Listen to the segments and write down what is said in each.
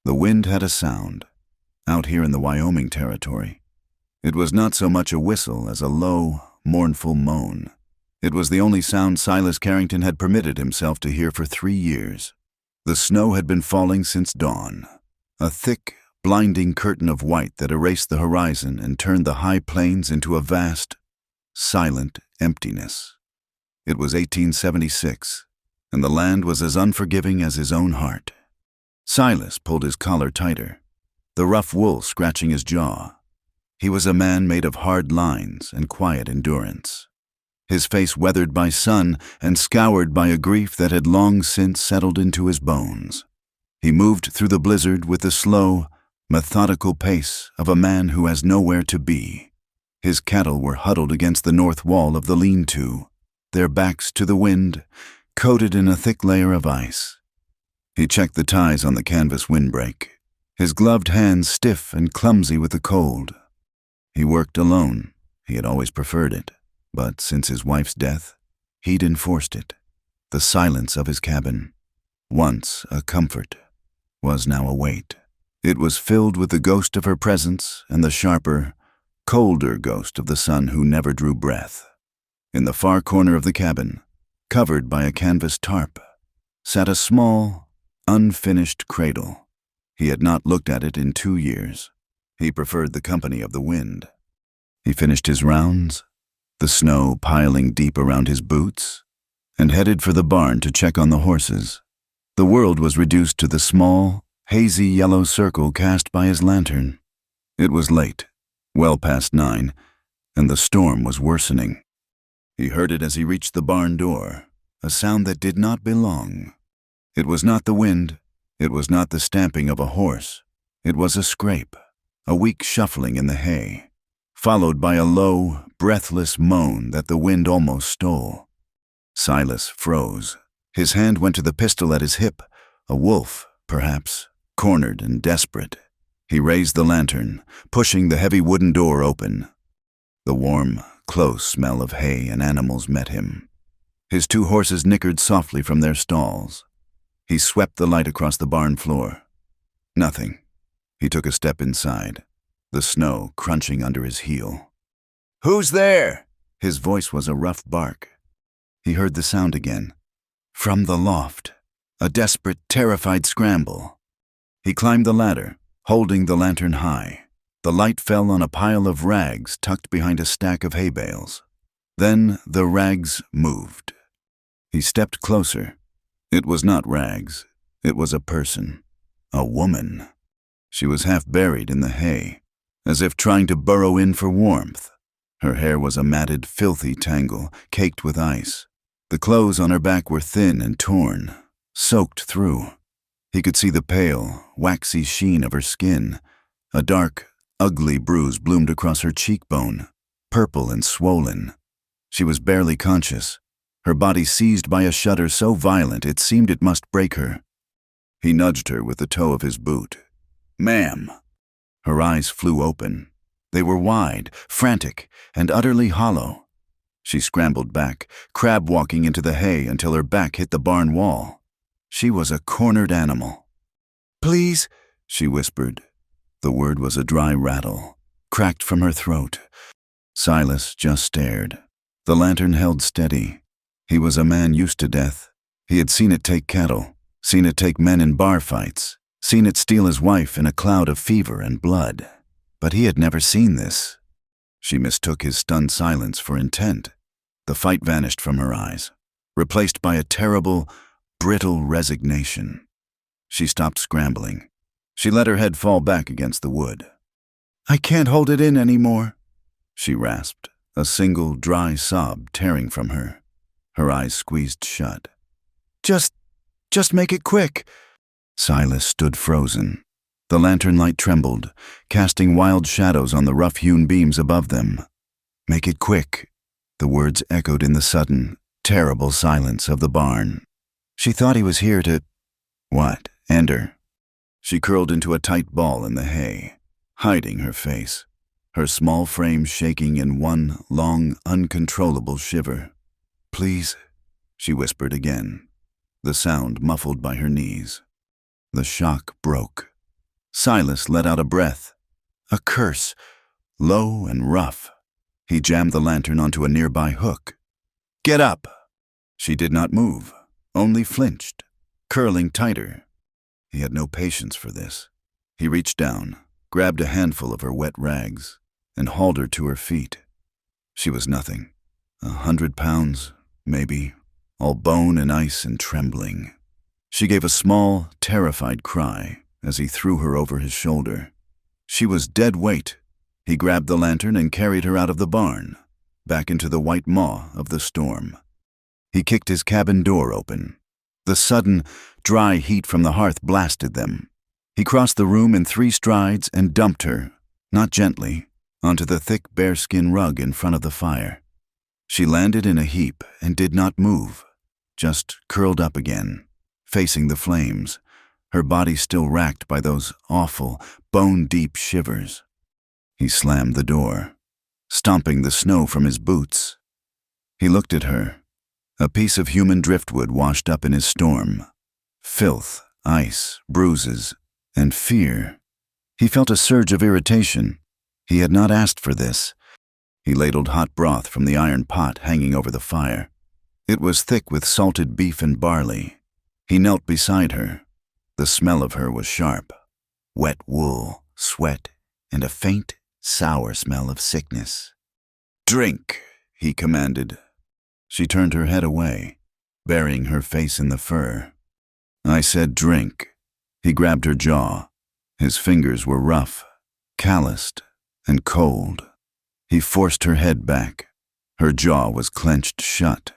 The wind had a sound, out here in the Wyoming territory. It was not so much a whistle as a low, mournful moan. It was the only sound Silas Carrington had permitted himself to hear for 3 years. The snow had been falling since dawn, a thick, blinding curtain of white that erased the horizon and turned the high plains into a vast, silent emptiness. It was 1876, and the land was as unforgiving as his own heart. Silas pulled his collar tighter, the rough wool scratching his jaw. He was a man made of hard lines and quiet endurance, his face weathered by sun and scoured by a grief that had long since settled into his bones. He moved through the blizzard with the slow, methodical pace of a man who has nowhere to be. His cattle were huddled against the north wall of the lean-to, their backs to the wind, coated in a thick layer of ice. He checked the ties on the canvas windbreak, his gloved hands stiff and clumsy with the cold. He worked alone. He had always preferred it, but since his wife's death, he'd enforced it. The silence of his cabin, once a comfort, was now a weight. It was filled with the ghost of her presence and the sharper, colder ghost of the son who never drew breath. In the far corner of the cabin, covered by a canvas tarp, sat a small, unfinished cradle. He had not looked at it in 2 years. He preferred the company of the wind. He finished his rounds, the snow piling deep around his boots, and headed for the barn to check on the horses. The world was reduced to the small, hazy yellow circle cast by his lantern. It was late, well past 9, and the storm was worsening. He heard it as he reached the barn door, a sound that did not belong. It was not the wind, it was not the stamping of a horse. It was a scrape, a weak shuffling in the hay, followed by a low, breathless moan that the wind almost stole. Silas froze. His hand went to the pistol at his hip, a wolf, perhaps, cornered and desperate. He raised the lantern, pushing the heavy wooden door open. The warm, close smell of hay and animals met him. His 2 horses nickered softly from their stalls. He swept the light across the barn floor. Nothing. He took a step inside, the snow crunching under his heel. "Who's there?" His voice was a rough bark. He heard the sound again. From the loft, a desperate, terrified scramble. He climbed the ladder, holding the lantern high. The light fell on a pile of rags tucked behind a stack of hay bales. Then the rags moved. He stepped closer. It was not rags. It was a person. A woman. She was half buried in the hay, as if trying to burrow in for warmth. Her hair was a matted, filthy tangle, caked with ice. The clothes on her back were thin and torn, soaked through. He could see the pale, waxy sheen of her skin. A dark, ugly bruise bloomed across her cheekbone, purple and swollen. She was barely conscious, her body seized by a shudder so violent it seemed it must break her. He nudged her with the toe of his boot. "Ma'am." Her eyes flew open. They were wide, frantic, and utterly hollow. She scrambled back, crab-walking into the hay until her back hit the barn wall. She was a cornered animal. "Please," she whispered. The word was a dry rattle, cracked from her throat. Silas just stared. The lantern held steady. He was a man used to death. He had seen it take cattle, seen it take men in bar fights, seen it steal his wife in a cloud of fever and blood. But he had never seen this. She mistook his stunned silence for intent. The fight vanished from her eyes, replaced by a terrible, brittle resignation. She stopped scrambling. She let her head fall back against the wood. "I can't hold it in anymore," she rasped, a single dry sob tearing from her. Her eyes squeezed shut. Just make it quick." Silas stood frozen. The lantern light trembled, casting wild shadows on the rough-hewn beams above them. "Make it quick." The words echoed in the sudden, terrible silence of the barn. She thought he was here to... What? End her? She curled into a tight ball in the hay, hiding her face, her small frame shaking in one long, uncontrollable shiver. "Please," she whispered again, the sound muffled by her knees. The shock broke. Silas let out a breath. A curse, low and rough. He jammed the lantern onto a nearby hook. "Get up!" She did not move, only flinched, curling tighter. He had no patience for this. He reached down, grabbed a handful of her wet rags, and hauled her to her feet. She was nothing. 100 pounds, maybe, all bone and ice and trembling. She gave a small, terrified cry as he threw her over his shoulder. She was dead weight. He grabbed the lantern and carried her out of the barn, back into the white maw of the storm. He kicked his cabin door open. The sudden, dry heat from the hearth blasted them. He crossed the room in 3 strides and dumped her, not gently, onto the thick bearskin rug in front of the fire. She landed in a heap and did not move, just curled up again, facing the flames, her body still racked by those awful, bone-deep shivers. He slammed the door, stomping the snow from his boots. He looked at her, a piece of human driftwood washed up in his storm. Filth, ice, bruises, and fear. He felt a surge of irritation. He had not asked for this. He ladled hot broth from the iron pot hanging over the fire. It was thick with salted beef and barley. He knelt beside her. The smell of her was sharp. Wet wool, sweat, and a faint, sour smell of sickness. "Drink," he commanded. She turned her head away, burying her face in the fur. "I said drink." He grabbed her jaw. His fingers were rough, calloused, and cold. He forced her head back. Her jaw was clenched shut.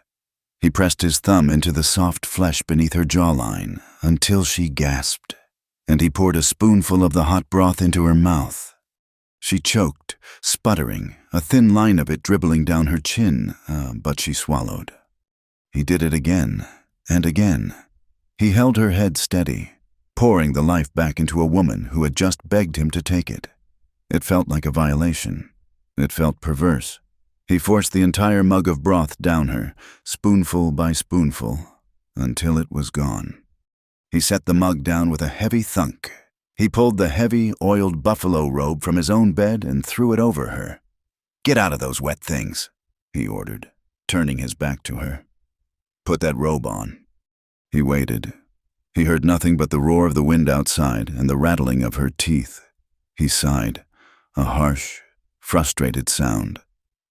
He pressed his thumb into the soft flesh beneath her jawline until she gasped, and he poured a spoonful of the hot broth into her mouth. She choked, sputtering, a thin line of it dribbling down her chin, but she swallowed. He did it again and again. He held her head steady, pouring the life back into a woman who had just begged him to take it. It felt like a violation. It felt perverse. He forced the entire mug of broth down her, spoonful by spoonful, until it was gone. He set the mug down with a heavy thunk. He pulled the heavy, oiled buffalo robe from his own bed and threw it over her. "Get out of those wet things," he ordered, turning his back to her. "Put that robe on." He waited. He heard nothing but the roar of the wind outside and the rattling of her teeth. He sighed, a harsh, frustrated sound.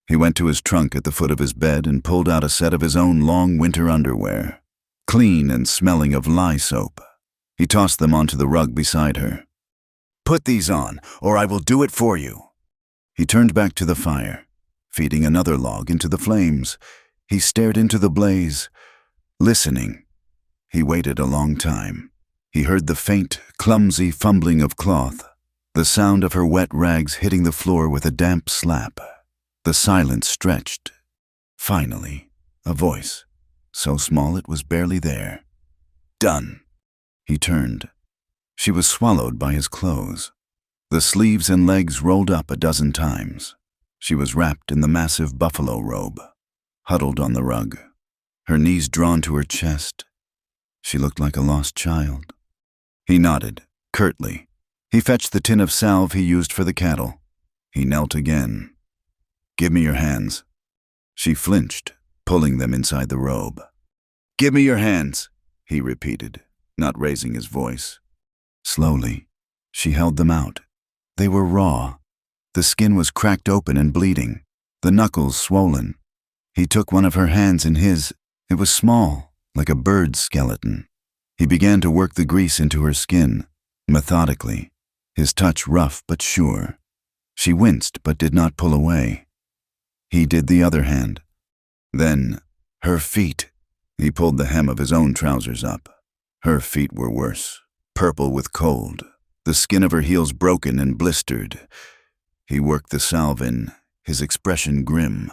He went to his trunk at the foot of his bed and pulled out a set of his own long winter underwear, clean and smelling of lye soap. He tossed them onto the rug beside her. "Put these on, or I will do it for you." He turned back to the fire, feeding another log into the flames. He stared into the blaze, listening. He waited a long time. He heard the faint, clumsy fumbling of cloth, the sound of her wet rags hitting the floor with a damp slap. The silence stretched. Finally, a voice, so small it was barely there. "Done." He turned. She was swallowed by his clothes. The sleeves and legs rolled up a dozen times. She was wrapped in the massive buffalo robe, huddled on the rug, her knees drawn to her chest. She looked like a lost child. He nodded, curtly. He fetched the tin of salve he used for the cattle. He knelt again. "Give me your hands." She flinched, pulling them inside the robe. "Give me your hands," he repeated, not raising his voice. Slowly, she held them out. They were raw. The skin was cracked open and bleeding, the knuckles swollen. He took one of her hands in his. It was small, like a bird's skeleton. He began to work the grease into her skin, methodically, his touch rough but sure. She winced but did not pull away. He did the other hand. Then, her feet. He pulled the hem of his own trousers up. Her feet were worse, purple with cold, the skin of her heels broken and blistered. He worked the salve in, his expression grim.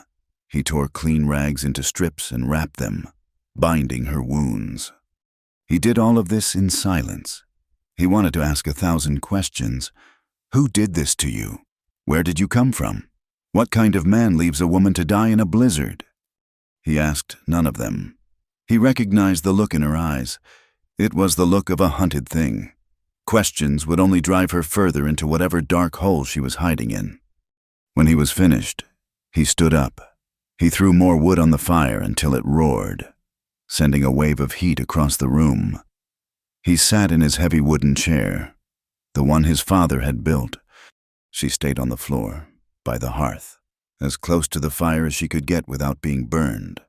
He tore clean rags into strips and wrapped them, binding her wounds. He did all of this in silence. He wanted to ask 1,000 questions. Who did this to you? Where did you come from? What kind of man leaves a woman to die in a blizzard? He asked none of them. He recognized the look in her eyes. It was the look of a hunted thing. Questions would only drive her further into whatever dark hole she was hiding in. When he was finished, he stood up. He threw more wood on the fire until it roared, sending a wave of heat across the room. He sat in his heavy wooden chair, the one his father had built. She stayed on the floor, by the hearth, as close to the fire as she could get without being burned.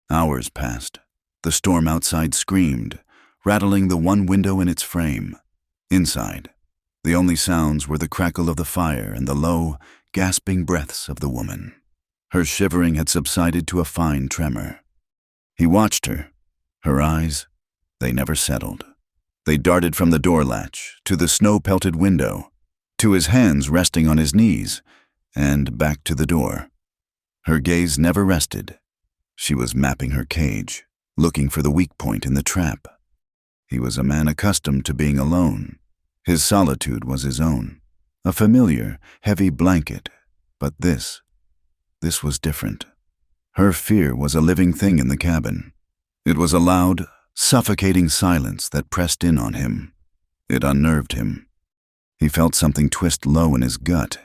Hours passed. The storm outside screamed, rattling the one window in its frame. Inside, the only sounds were the crackle of the fire and the low, gasping breaths of the woman. Her shivering had subsided to a fine tremor. He watched her. Her eyes, they never settled. They darted from the door latch to the snow-pelted window, to his hands resting on his knees, and back to the door. Her gaze never rested. She was mapping her cage, looking for the weak point in the trap. He was a man accustomed to being alone. His solitude was his own, a familiar, heavy blanket. But this was different. Her fear was a living thing in the cabin. It was a loud, suffocating silence that pressed in on him. It unnerved him. He felt something twist low in his gut.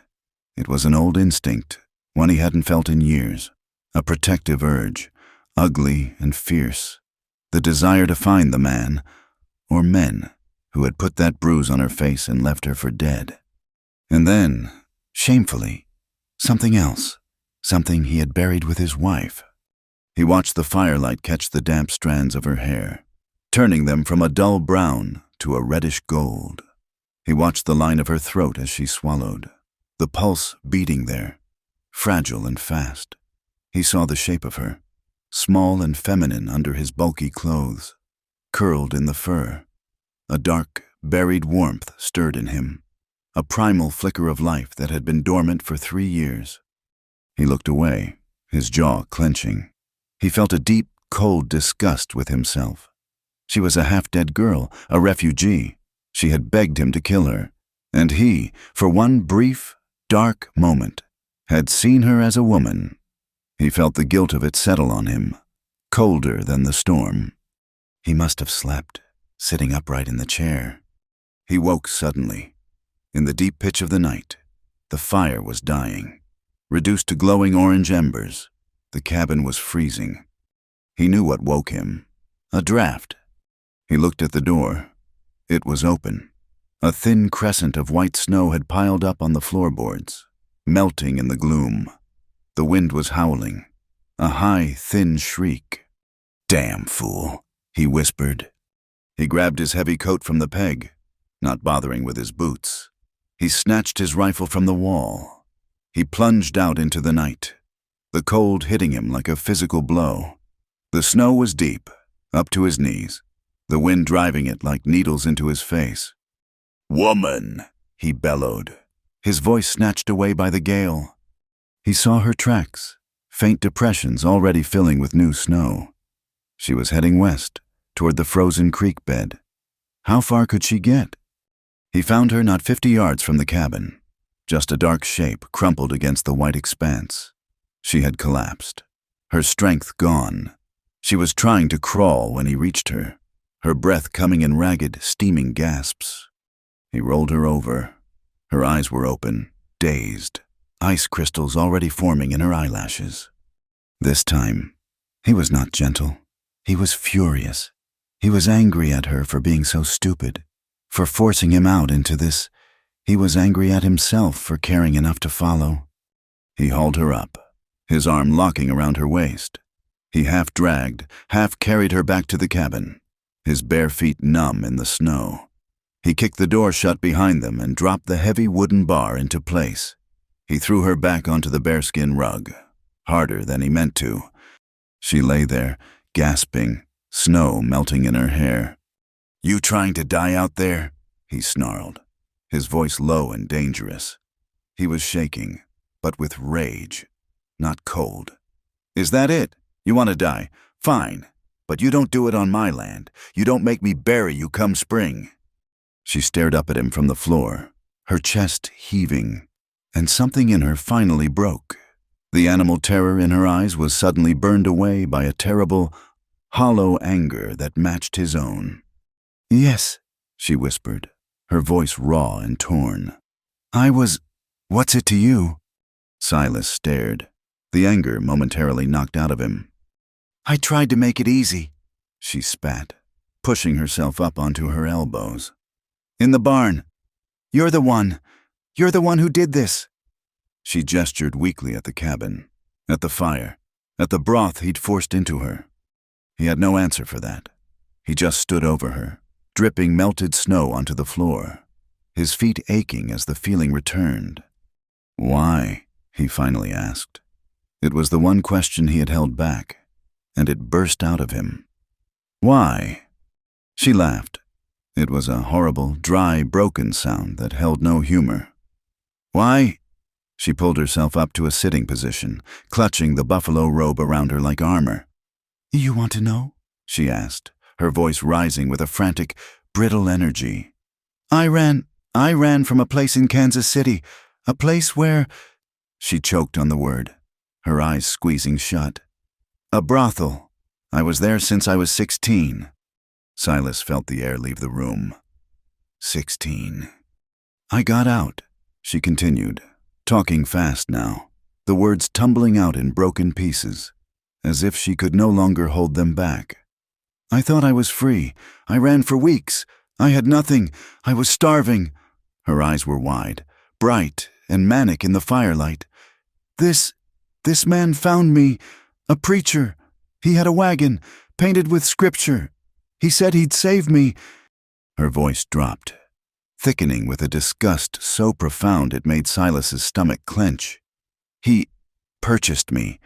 It was an old instinct, one he hadn't felt in years, a protective urge, ugly and fierce, the desire to find the man, or men, who had put that bruise on her face and left her for dead. And then, shamefully, something else, something he had buried with his wife. He watched the firelight catch the damp strands of her hair, turning them from a dull brown to a reddish gold. He watched the line of her throat as she swallowed, the pulse beating there, fragile and fast. He saw the shape of her, small and feminine under his bulky clothes, curled in the fur. A dark, buried warmth stirred in him, a primal flicker of life that had been dormant for 3 years. He looked away, his jaw clenching. He felt a deep, cold disgust with himself. She was a half-dead girl, a refugee. She had begged him to kill her, and he, for one brief, dark moment, had seen her as a woman. He felt the guilt of it settle on him, colder than the storm. He must have slept, sitting upright in the chair. He woke suddenly. In the deep pitch of the night, the fire was dying. Reduced to glowing orange embers, the cabin was freezing. He knew what woke him. A draft. He looked at the door. It was open. A thin crescent of white snow had piled up on the floorboards, melting in the gloom. The wind was howling. A high, thin shriek. "Damn fool," he whispered. He grabbed his heavy coat from the peg, not bothering with his boots. He snatched his rifle from the wall. He plunged out into the night, the cold hitting him like a physical blow. The snow was deep, up to his knees, the wind driving it like needles into his face. "Woman!" he bellowed, his voice snatched away by the gale. He saw her tracks, faint depressions already filling with new snow. She was heading west, toward the frozen creek bed. How far could she get? He found her not 50 yards from the cabin, just a dark shape crumpled against the white expanse. She had collapsed, her strength gone. She was trying to crawl when he reached her, her breath coming in ragged, steaming gasps. He rolled her over. Her eyes were open, dazed, ice crystals already forming in her eyelashes. This time, he was not gentle. He was furious. He was angry at her for being so stupid, for forcing him out into this. He was angry at himself for caring enough to follow. He hauled her up, his arm locking around her waist. He half dragged, half carried her back to the cabin, his bare feet numb in the snow. He kicked the door shut behind them and dropped the heavy wooden bar into place. He threw her back onto the bearskin rug, harder than he meant to. She lay there, gasping, snow melting in her hair. "You trying to die out there?" he snarled, his voice low and dangerous. He was shaking, but with rage, not cold. "Is that it? You want to die? Fine. But you don't do it on my land. You don't make me bury you come spring." She stared up at him from the floor, her chest heaving, and something in her finally broke. The animal terror in her eyes was suddenly burned away by a terrible, hollow anger that matched his own. "Yes," she whispered, her voice raw and torn. What's it to you? Silas stared, the anger momentarily knocked out of him. I tried to make it easy, she spat, pushing herself up onto her elbows. In the barn. You're the one who did this. She gestured weakly at the cabin, at the fire, at the broth he'd forced into her. He had no answer for that. He just stood over her, dripping melted snow onto the floor, his feet aching as the feeling returned. Why? He finally asked. It was the one question he had held back, and it burst out of him. Why? She laughed. It was a horrible, dry, broken sound that held no humor. Why? She pulled herself up to a sitting position, clutching the buffalo robe around her like armor. You want to know? She asked, her voice rising with a frantic, brittle energy. I ran from a place in Kansas City, a place where… She choked on the word, her eyes squeezing shut. A brothel. I was there since I was 16. Silas felt the air leave the room. 16. I got out, she continued, talking fast now, the words tumbling out in broken pieces, as if she could no longer hold them back. I thought I was free. I ran for weeks. I had nothing. I was starving. Her eyes were wide, bright and manic in the firelight. This man found me, a preacher. He had a wagon, painted with scripture. He said he'd save me. Her voice dropped, thickening with a disgust so profound it made Silas's stomach clench. He purchased me.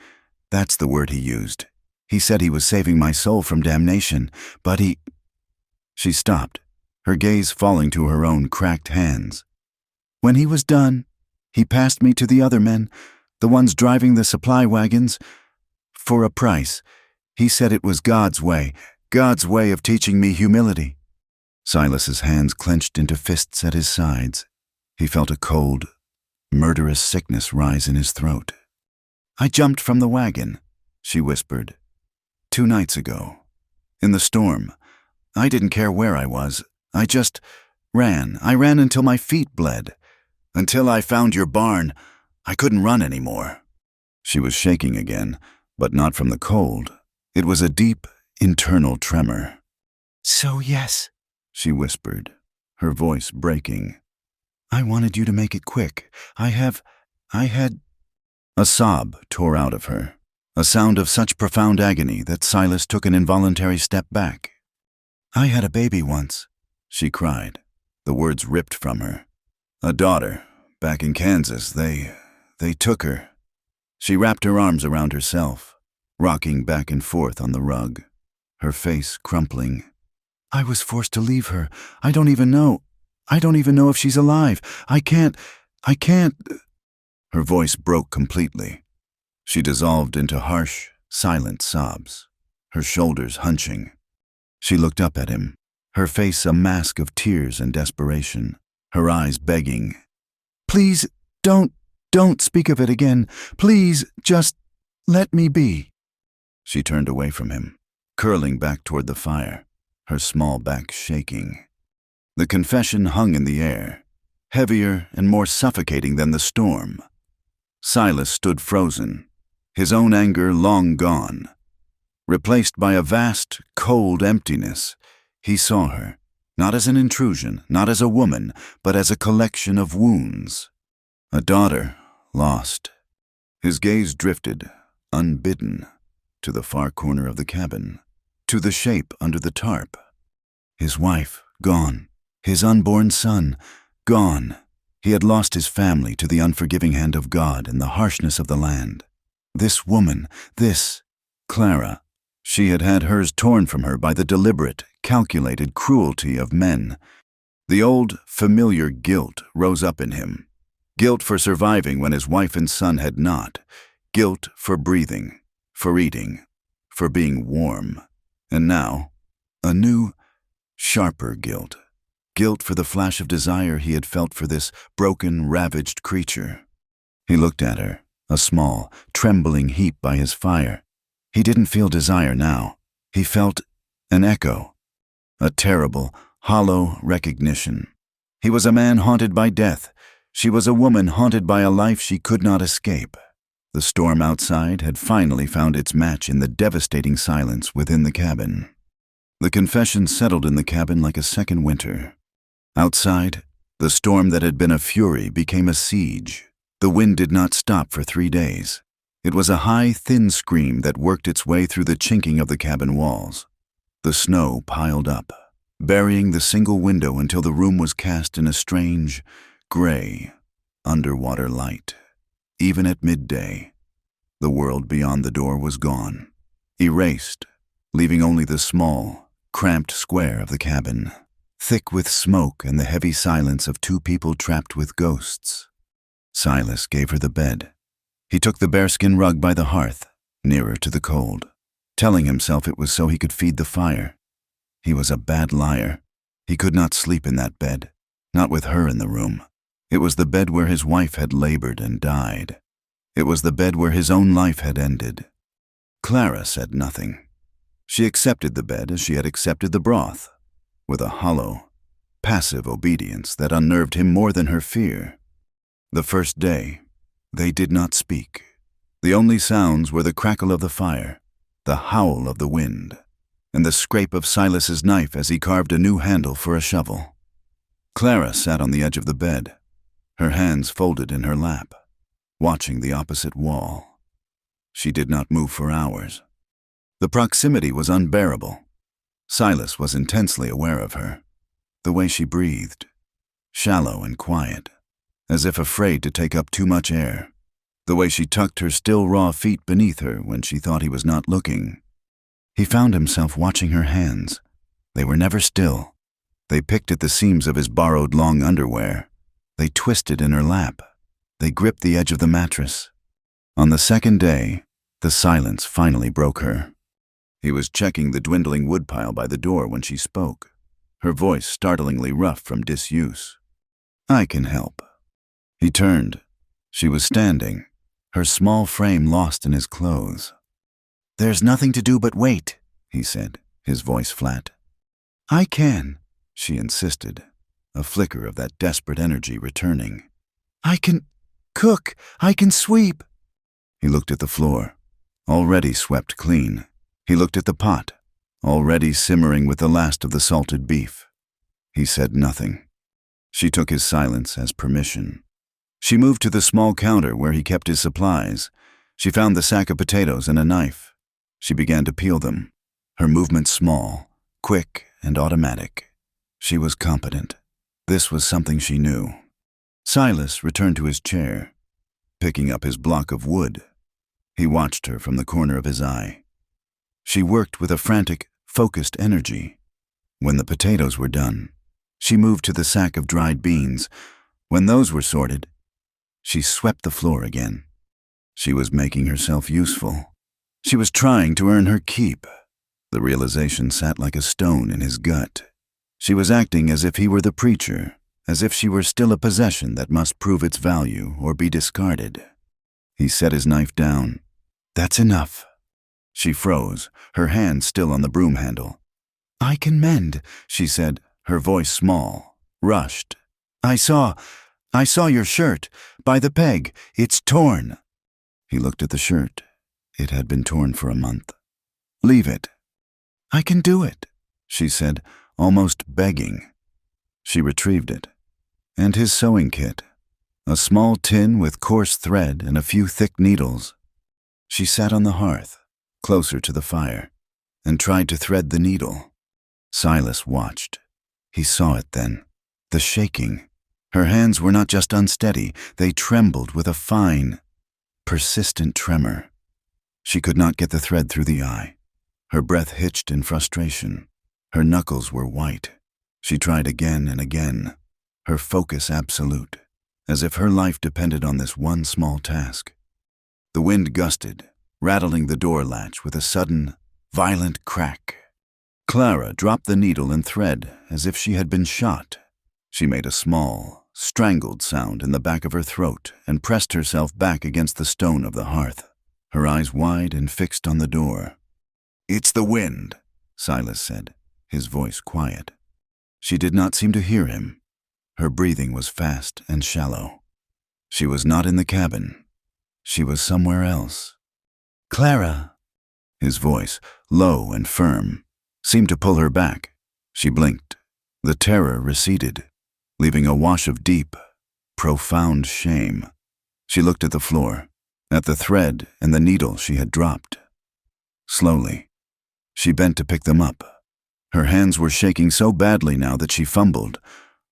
That's the word he used. He said he was saving my soul from damnation, but he… She stopped, her gaze falling to her own cracked hands. When he was done, he passed me to the other men, the ones driving the supply wagons. For a price. He said it was God's way of teaching me humility. Silas's hands clenched into fists at his sides. He felt a cold, murderous sickness rise in his throat. I jumped from the wagon, she whispered. 2 nights ago. In the storm. I didn't care where I was. I just ran. I ran until my feet bled. Until I found your barn. I couldn't run anymore. She was shaking again, but not from the cold. It was a deep, internal tremor. So yes, she whispered, her voice breaking. I wanted you to make it quick. I had… A sob tore out of her, a sound of such profound agony that Silas took an involuntary step back. I had a baby once, she cried, the words ripped from her. A daughter, back in Kansas. They took her. She wrapped her arms around herself, rocking back and forth on the rug, her face crumpling. I was forced to leave her. I don't even know if she's alive. I can't… Her voice broke completely. She dissolved into harsh, silent sobs, her shoulders hunching. She looked up at him, her face a mask of tears and desperation, her eyes begging. Please, don't speak of it again. Please, just let me be. She turned away from him, curling back toward the fire, her small back shaking. The confession hung in the air, heavier and more suffocating than the storm. Silas stood frozen, his own anger long gone. Replaced by a vast, cold emptiness, he saw her, not as an intrusion, not as a woman, but as a collection of wounds. A daughter, lost. His gaze drifted, unbidden, to the far corner of the cabin, to the shape under the tarp. His wife, gone. His unborn son, gone. He had lost his family to the unforgiving hand of God and the harshness of the land. This woman, Clara, she had had hers torn from her by the deliberate, calculated cruelty of men. The old, familiar guilt rose up in him. Guilt for surviving when his wife and son had not. Guilt for breathing, for eating, for being warm. And now, a new, sharper guilt. Guilt for the flash of desire he had felt for this broken, ravaged creature. He looked at her, a small, trembling heap by his fire. He didn't feel desire now. He felt an echo, a terrible, hollow recognition. He was a man haunted by death. She was a woman haunted by a life she could not escape. The storm outside had finally found its match in the devastating silence within the cabin. The confession settled in the cabin like a second winter. Outside, the storm that had been a fury became a siege. The wind did not stop for 3 days. It was a high, thin scream that worked its way through the chinking of the cabin walls. The snow piled up, burying the single window until the room was cast in a strange, gray, underwater light. Even at midday, the world beyond the door was gone, erased, leaving only the small, cramped square of the cabin, thick with smoke and the heavy silence of 2 people trapped with ghosts. Silas gave her the bed. He took the bearskin rug by the hearth, nearer to the cold, telling himself it was so he could feed the fire. He was a bad liar. He could not sleep in that bed, not with her in the room. It was the bed where his wife had labored and died. It was the bed where his own life had ended. Clara said nothing. She accepted the bed as she had accepted the broth, with a hollow, passive obedience that unnerved him more than her fear. The first day, they did not speak. The only sounds were the crackle of the fire, the howl of the wind, and the scrape of Silas's knife as he carved a new handle for a shovel. Clara sat on the edge of the bed, her hands folded in her lap, watching the opposite wall. She did not move for hours. The proximity was unbearable. Silas was intensely aware of her, the way she breathed, shallow and quiet, as if afraid to take up too much air, the way she tucked her still raw feet beneath her when she thought he was not looking. He found himself watching her hands. They were never still. They picked at the seams of his borrowed long underwear. They twisted in her lap. They gripped the edge of the mattress. On the second day, the silence finally broke her. He was checking the dwindling woodpile by the door when she spoke, her voice startlingly rough from disuse. "I can help." He turned. She was standing, her small frame lost in his clothes. "There's nothing to do but wait," he said, his voice flat. "I can," she insisted, a flicker of that desperate energy returning. "I can cook. I can sweep." He looked at the floor, already swept clean. He looked at the pot, already simmering with the last of the salted beef. He said nothing. She took his silence as permission. She moved to the small counter where he kept his supplies. She found the sack of potatoes and a knife. She began to peel them, her movements small, quick, and automatic. She was competent. This was something she knew. Silas returned to his chair, picking up his block of wood. He watched her from the corner of his eye. She worked with a frantic, focused energy. When the potatoes were done, she moved to the sack of dried beans. When those were sorted, she swept the floor again. She was making herself useful. She was trying to earn her keep. The realization sat like a stone in his gut. She was acting as if he were the preacher, as if she were still a possession that must prove its value or be discarded. He set his knife down. "That's enough." She froze, her hand still on the broom handle. "I can mend," she said, her voice small, rushed. I saw your shirt. By the peg. It's torn." He looked at the shirt. It had been torn for a month. "Leave it." "I can do it," she said, almost begging. She retrieved it. And his sewing kit, a small tin with coarse thread and a few thick needles. She sat on the hearth, closer to the fire, and tried to thread the needle. Silas watched. He saw it then, the shaking. Her hands were not just unsteady, they trembled with a fine, persistent tremor. She could not get the thread through the eye. Her breath hitched in frustration. Her knuckles were white. She tried again and again, her focus absolute, as if her life depended on this one small task. The wind gusted, rattling the door latch with a sudden, violent crack. Clara dropped the needle and thread as if she had been shot. She made a small, strangled sound in the back of her throat and pressed herself back against the stone of the hearth, her eyes wide and fixed on the door. "It's the wind," Silas said, his voice quiet. She did not seem to hear him. Her breathing was fast and shallow. She was not in the cabin. She was somewhere else. "Clara!" His voice, low and firm, seemed to pull her back. She blinked. The terror receded, leaving a wash of deep, profound shame. She looked at the floor, at the thread and the needle she had dropped. Slowly, she bent to pick them up. Her hands were shaking so badly now that she fumbled,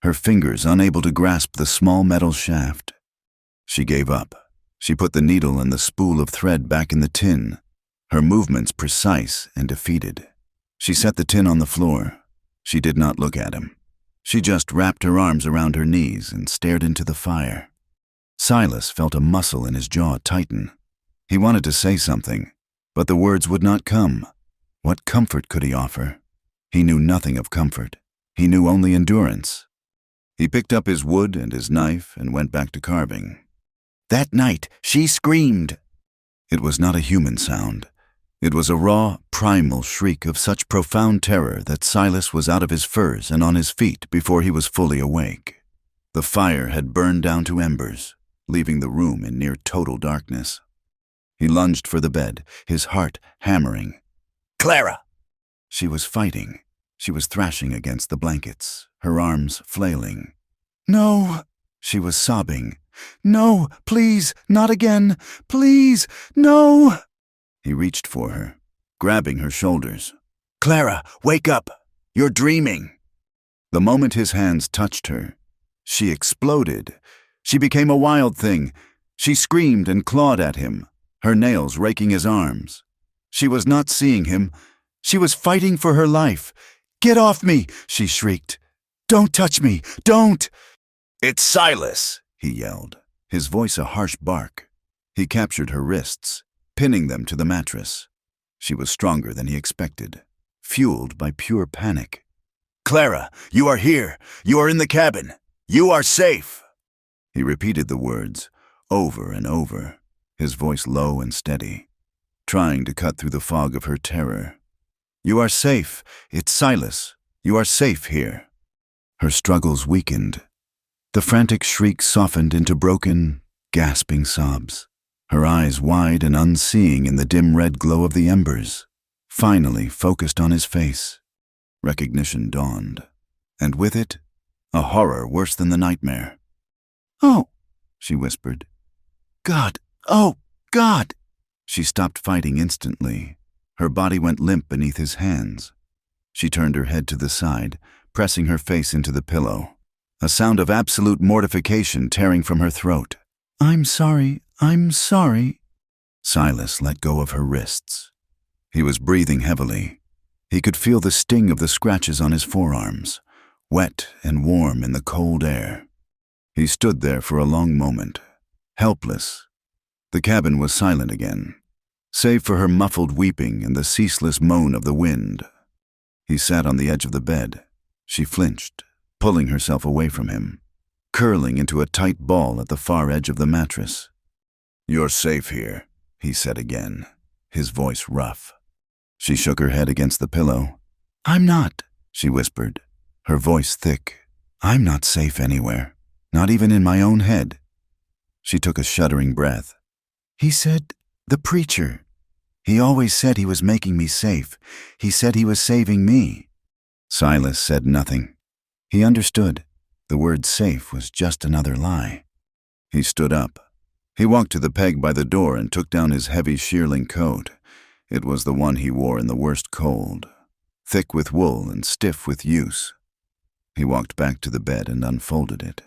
her fingers unable to grasp the small metal shaft. She gave up. She put the needle and the spool of thread back in the tin, her movements precise and defeated. She set the tin on the floor. She did not look at him. She just wrapped her arms around her knees and stared into the fire. Silas felt a muscle in his jaw tighten. He wanted to say something, but the words would not come. What comfort could he offer? He knew nothing of comfort. He knew only endurance. He picked up his wood and his knife and went back to carving. That night, she screamed. It was not a human sound. It was a raw, primal shriek of such profound terror that Silas was out of his furs and on his feet before he was fully awake. The fire had burned down to embers, leaving the room in near total darkness. He lunged for the bed, his heart hammering. "Clara!" She was fighting. She was thrashing against the blankets, her arms flailing. "No!" She was sobbing. "No, please, not again. Please, no!" He reached for her, grabbing her shoulders. "Clara, wake up! You're dreaming!" The moment his hands touched her, she exploded. She became a wild thing. She screamed and clawed at him, her nails raking his arms. She was not seeing him. She was fighting for her life. "Get off me!" she shrieked. "Don't touch me! Don't!" "It's Silas!" he yelled, his voice a harsh bark. He captured her wrists, pinning them to the mattress. She was stronger than he expected, fueled by pure panic. "Clara, you are here! You are in the cabin! You are safe!" He repeated the words, over and over, his voice low and steady, trying to cut through the fog of her terror. "You are safe! It's Silas! You are safe here!" Her struggles weakened. The frantic shriek softened into broken, gasping sobs, her eyes wide and unseeing in the dim red glow of the embers, finally focused on his face. Recognition dawned, and with it, a horror worse than the nightmare. "Oh," she whispered. "God, oh, God!" She stopped fighting instantly. Her body went limp beneath his hands. She turned her head to the side, pressing her face into the pillow, a sound of absolute mortification tearing from her throat. I'm sorry. Silas let go of her wrists. He was breathing heavily. He could feel the sting of the scratches on his forearms, wet and warm in the cold air. He stood there for a long moment, helpless. The cabin was silent again, save for her muffled weeping and the ceaseless moan of the wind. He sat on the edge of the bed. She flinched, pulling herself away from him, curling into a tight ball at the far edge of the mattress. "You're safe here," he said again, his voice rough. She shook her head against the pillow. "I'm not," she whispered, her voice thick. "I'm not safe anywhere, not even in my own head." She took a shuddering breath. "He said, the preacher. He always said he was making me safe. He said he was saving me." Silas said nothing. He understood. The word safe was just another lie. He stood up. He walked to the peg by the door and took down his heavy shearling coat. It was the one he wore in the worst cold, thick with wool and stiff with use. He walked back to the bed and unfolded it.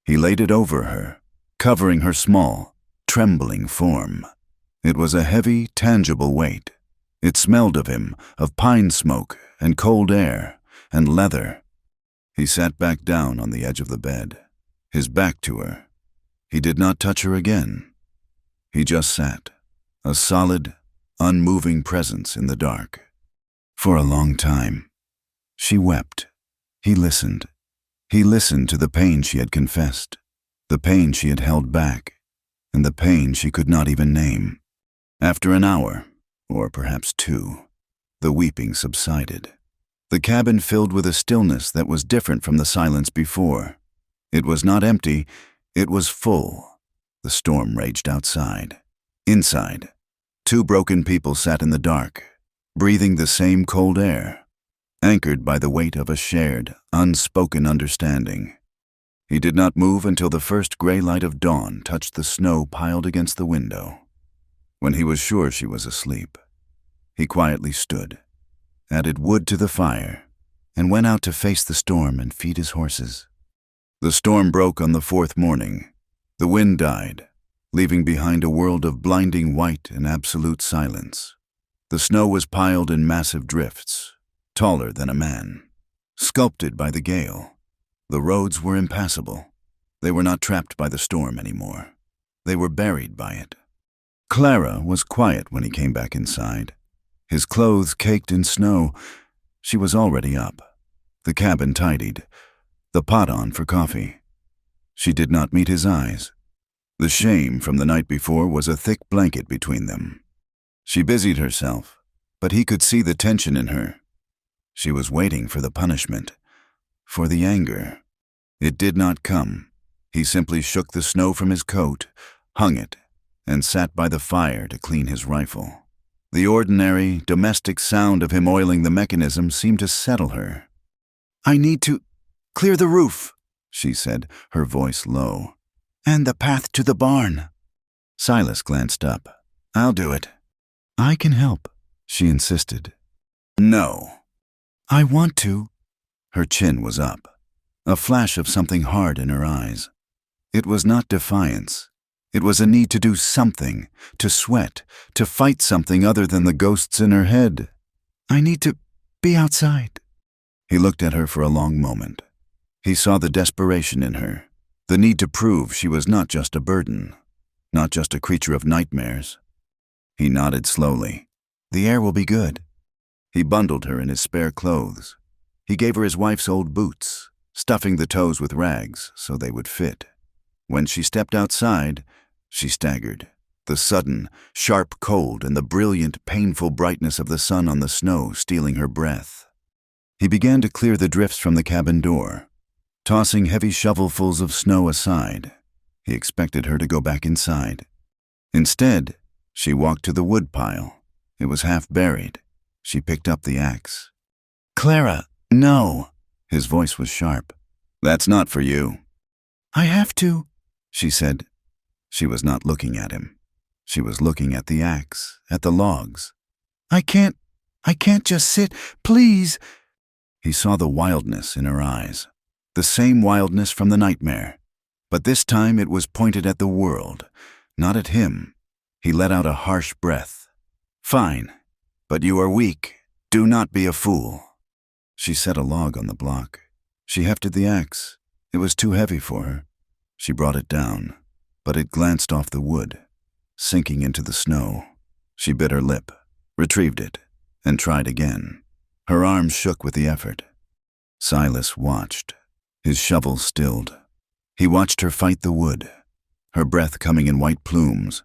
He laid it over her, covering her small, trembling form. It was a heavy, tangible weight. It smelled of him, of pine smoke and cold air and leather. He sat back down on the edge of the bed, his back to her. He did not touch her again. He just sat, a solid, unmoving presence in the dark. For a long time, she wept. He listened. He listened to the pain she had confessed, the pain she had held back, and the pain she could not even name. After an hour, or perhaps 2, the weeping subsided. The cabin filled with a stillness that was different from the silence before. It was not empty, it was full. The storm raged outside. Inside, two broken people sat in the dark, breathing the same cold air, anchored by the weight of a shared, unspoken understanding. He did not move until the first gray light of dawn touched the snow piled against the window. When he was sure she was asleep, he quietly stood, added wood to the fire, and went out to face the storm and feed his horses. The storm broke on the fourth morning. The wind died, leaving behind a world of blinding white and absolute silence. The snow was piled in massive drifts, taller than a man, sculpted by the gale. The roads were impassable. They were not trapped by the storm anymore. They were buried by it. Clara was quiet when he came back inside. His clothes caked in snow. She was already up, the cabin tidied, the pot on for coffee. She did not meet his eyes. The shame from the night before was a thick blanket between them. She busied herself, but he could see the tension in her. She was waiting for the punishment, for the anger. It did not come. He simply shook the snow from his coat, hung it, and sat by the fire to clean his rifle. The ordinary, domestic sound of him oiling the mechanism seemed to settle her. "I need to clear the roof," she said, her voice low. "And the path to the barn." Silas glanced up. "I'll do it." "I can help," she insisted. "No." "I want to." Her chin was up, a flash of something hard in her eyes. It was not defiance. It was a need to do something, to sweat, to fight something other than the ghosts in her head. "I need to be outside." He looked at her for a long moment. He saw the desperation in her, the need to prove she was not just a burden, not just a creature of nightmares. He nodded slowly. "The air will be good." He bundled her in his spare clothes. He gave her his wife's old boots, stuffing the toes with rags so they would fit. When she stepped outside, she staggered. The sudden, sharp cold and the brilliant, painful brightness of the sun on the snow stealing her breath. He began to clear the drifts from the cabin door, tossing heavy shovelfuls of snow aside. He expected her to go back inside. Instead, she walked to the wood pile. It was half buried. She picked up the axe. "Clara, no." His voice was sharp. "That's not for you." "I have to," she said. She was not looking at him. She was looking at the axe, at the logs. I can't just sit, please." He saw the wildness in her eyes, the same wildness from the nightmare, but this time it was pointed at the world, not at him. He let out a harsh breath. "Fine, but you are weak. Do not be a fool." She set a log on the block. She hefted the axe. It was too heavy for her. She brought it down, but it glanced off the wood, sinking into the snow. She bit her lip, retrieved it, and tried again. Her arms shook with the effort. Silas watched, his shovel stilled. He watched her fight the wood, her breath coming in white plumes.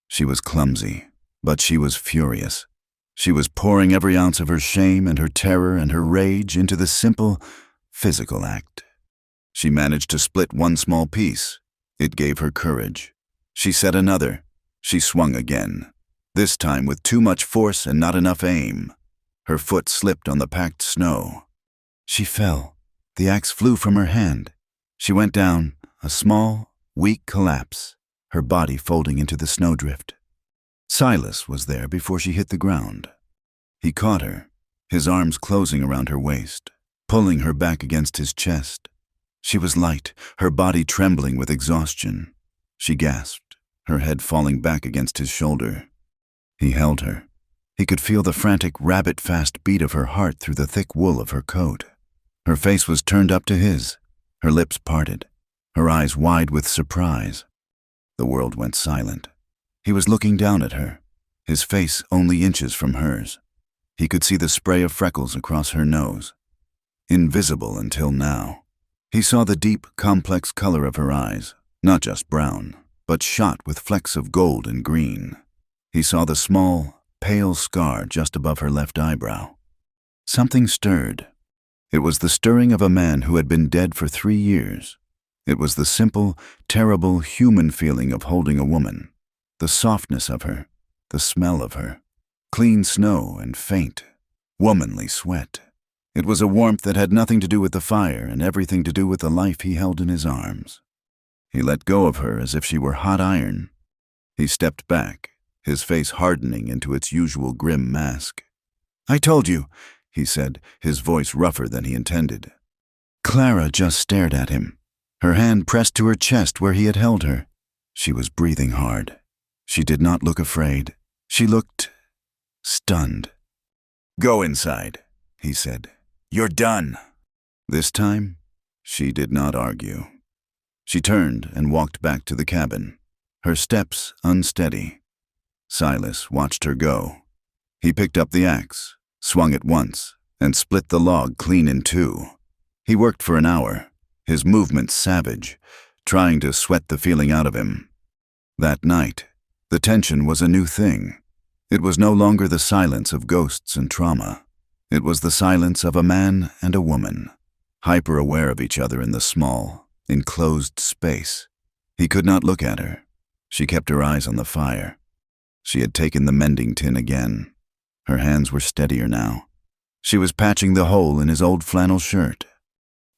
She was clumsy, but she was furious. She was pouring every ounce of her shame and her terror and her rage into the simple, physical act. She managed to split one small piece. It gave her courage. She set another. She swung again, this time with too much force and not enough aim. Her foot slipped on the packed snow. She fell. The axe flew from her hand. She went down, a small, weak collapse, her body folding into the snowdrift. Silas was there before she hit the ground. He caught her, his arms closing around her waist, pulling her back against his chest. She was light, her body trembling with exhaustion. She gasped, her head falling back against his shoulder. He held her. He could feel the frantic, rabbit-fast beat of her heart through the thick wool of her coat. Her face was turned up to his, her lips parted, her eyes wide with surprise. The world went silent. He was looking down at her, his face only inches from hers. He could see the spray of freckles across her nose, invisible until now. He saw the deep, complex color of her eyes, not just brown, but shot with flecks of gold and green. He saw the small, pale scar just above her left eyebrow. Something stirred. It was the stirring of a man who had been dead for 3 years. It was the simple, terrible human feeling of holding a woman, the softness of her, the smell of her, clean snow and faint, womanly sweat. It was a warmth that had nothing to do with the fire and everything to do with the life he held in his arms. He let go of her as if she were hot iron. He stepped back, his face hardening into its usual grim mask. "I told you," he said, his voice rougher than he intended. Clara just stared at him, her hand pressed to her chest where he had held her. She was breathing hard. She did not look afraid. She looked stunned. "Go inside," he said. "You're done." This time, she did not argue. She turned and walked back to the cabin, her steps unsteady. Silas watched her go. He picked up the axe, swung it once, and split the log clean in two. He worked for an hour, his movements savage, trying to sweat the feeling out of him. That night, the tension was a new thing. It was no longer the silence of ghosts and trauma. It was the silence of a man and a woman, hyper-aware of each other in the small, enclosed space. He could not look at her. She kept her eyes on the fire. She had taken the mending tin again. Her hands were steadier now. She was patching the hole in his old flannel shirt.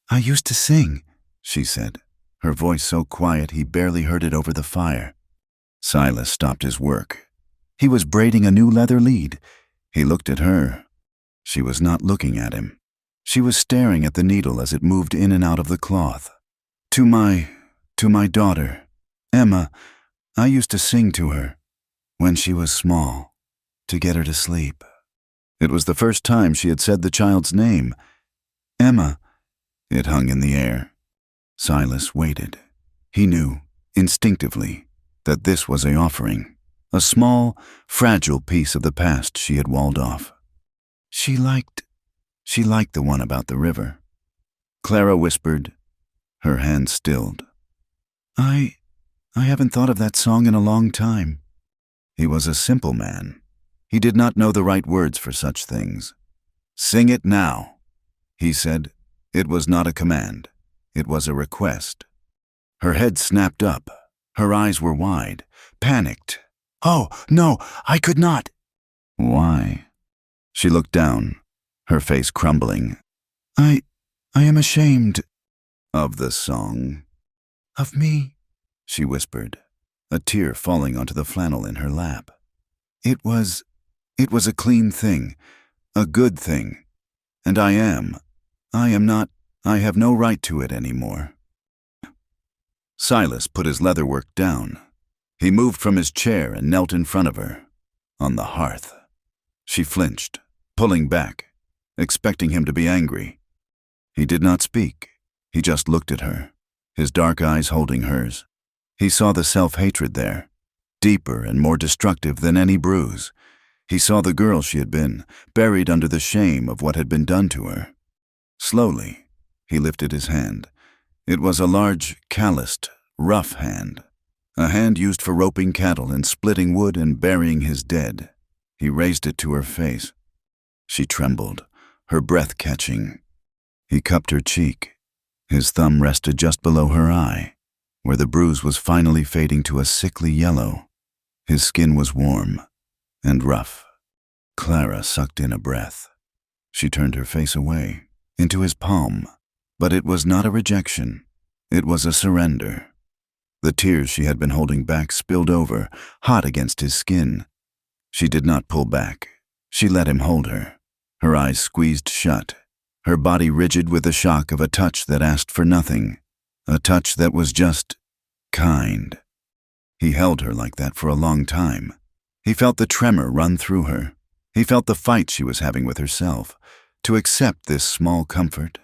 "I used to sing," she said, her voice so quiet he barely heard it over the fire. Silas stopped his work. He was braiding a new leather lead. He looked at her. She was not looking at him. She was staring at the needle as it moved in and out of the cloth. To my daughter, Emma, I used to sing to her when she was small, to get her to sleep." It was the first time she had said the child's name. Emma. It hung in the air. Silas waited. He knew, instinctively, that this was an offering, a small, fragile piece of the past she had walled off. She liked the one about the river. Clara whispered, her hands stilled. I haven't thought of that song in a long time." He was a simple man. He did not know the right words for such things. "Sing it now," he said. It was not a command. It was a request. Her head snapped up. Her eyes were wide, panicked. "Oh, no, I could not." "Why?" She looked down, her face crumbling. I am ashamed." "Of the song?" "Of me," she whispered, a tear falling onto the flannel in her lap. It was a clean thing, a good thing, and I have no right to it anymore. Silas put his leatherwork down. He moved from his chair and knelt in front of her, on the hearth. She flinched, pulling back, expecting him to be angry. He did not speak. He just looked at her, his dark eyes holding hers. He saw the self-hatred there, deeper and more destructive than any bruise. He saw the girl she had been, buried under the shame of what had been done to her. Slowly, he lifted his hand. It was a large, calloused, rough hand, a hand used for roping cattle and splitting wood and burying his dead. He raised it to her face. She trembled, her breath catching. He cupped her cheek. His thumb rested just below her eye, where the bruise was finally fading to a sickly yellow. His skin was warm and rough. Clara sucked in a breath. She turned her face away, into his palm, but it was not a rejection. It was a surrender. The tears she had been holding back spilled over, hot against his skin. She did not pull back. She let him hold her, her eyes squeezed shut, her body rigid with the shock of a touch that asked for nothing, a touch that was just kind. He held her like that for a long time. He felt the tremor run through her. He felt the fight she was having with herself, to accept this small comfort.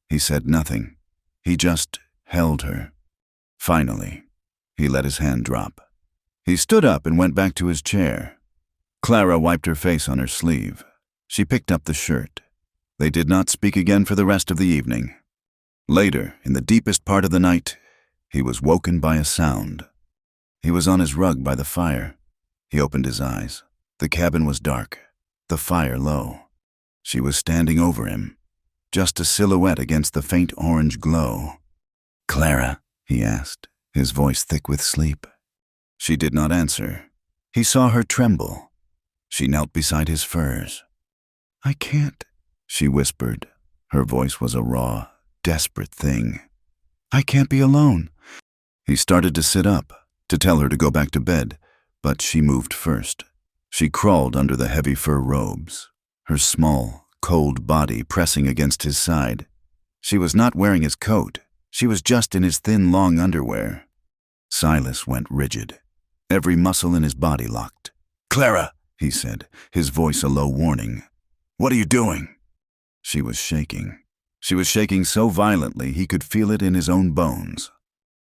He said nothing. He just held her. Finally, he let his hand drop. He stood up and went back to his chair. Clara wiped her face on her sleeve. She picked up the shirt. They did not speak again for the rest of the evening. Later, in the deepest part of the night, he was woken by a sound. He was on his rug by the fire. He opened his eyes. The cabin was dark, the fire low. She was standing over him, just a silhouette against the faint orange glow. "Clara?" he asked, his voice thick with sleep. She did not answer. He saw her tremble. She knelt beside his furs. "I can't," she whispered. Her voice was a raw, desperate thing. "I can't be alone." He started to sit up, to tell her to go back to bed, but she moved first. She crawled under the heavy fur robes, her small, cold body pressing against his side. She was not wearing his coat. She was just in his thin, long underwear. Silas went rigid. Every muscle in his body locked. "Clara," he said, his voice a low warning. "What are you doing?" She was shaking. She was shaking so violently he could feel it in his own bones.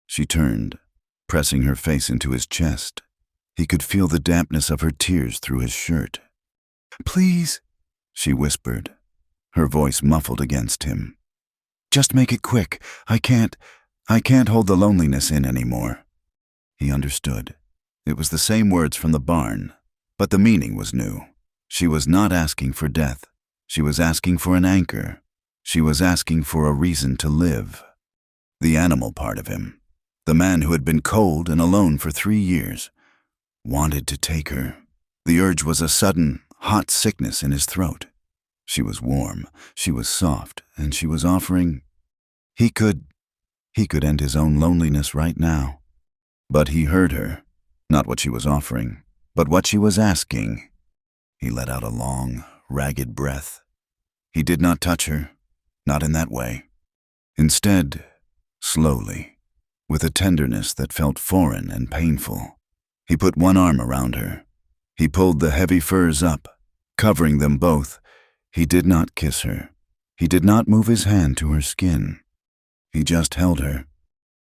She turned, pressing her face into his chest. He could feel the dampness of her tears through his shirt. "Please," she whispered, her voice muffled against him. "Just make it quick. I can't hold the loneliness in anymore." He understood. It was the same words from the barn, but the meaning was new. She was not asking for death. She was asking for an anchor. She was asking for a reason to live. The animal part of him, the man who had been cold and alone for 3 years, wanted to take her. The urge was a sudden, hot sickness in his throat. She was warm, she was soft, and she was offering. He could end his own loneliness right now. But he heard her, not what she was offering, but what she was asking. He let out a long, ragged breath. He did not touch her, not in that way. Instead, slowly, with a tenderness that felt foreign and painful, he put one arm around her. He pulled the heavy furs up, covering them both. He did not kiss her. He did not move his hand to her skin. He just held her.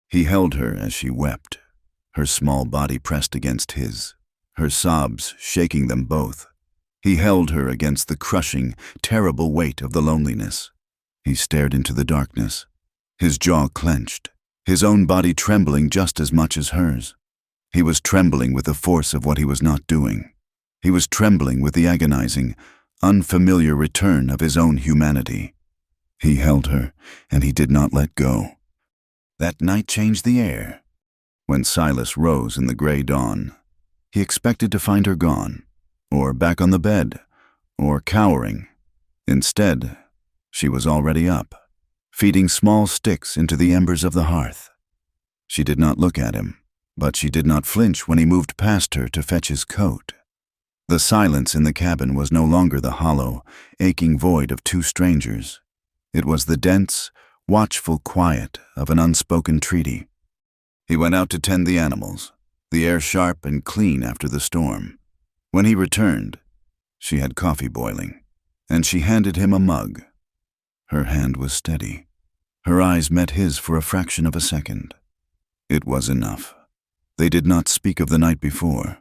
He held her as she wept, her small body pressed against his, her sobs shaking them both. He held her against the crushing, terrible weight of the loneliness. He stared into the darkness, his jaw clenched, his own body trembling just as much as hers. He was trembling with the force of what he was not doing. He was trembling with the agonizing, unfamiliar return of his own humanity. He held her, and he did not let go. That night changed the air. When Silas rose in the gray dawn, he expected to find her gone, or back on the bed, or cowering. Instead, she was already up, feeding small sticks into the embers of the hearth. She did not look at him, but she did not flinch when he moved past her to fetch his coat. The silence in the cabin was no longer the hollow, aching void of two strangers. It was the dense, watchful quiet of an unspoken treaty. He went out to tend the animals, the air sharp and clean after the storm. When he returned, she had coffee boiling, and she handed him a mug. Her hand was steady. Her eyes met his for a fraction of a second. It was enough. They did not speak of the night before.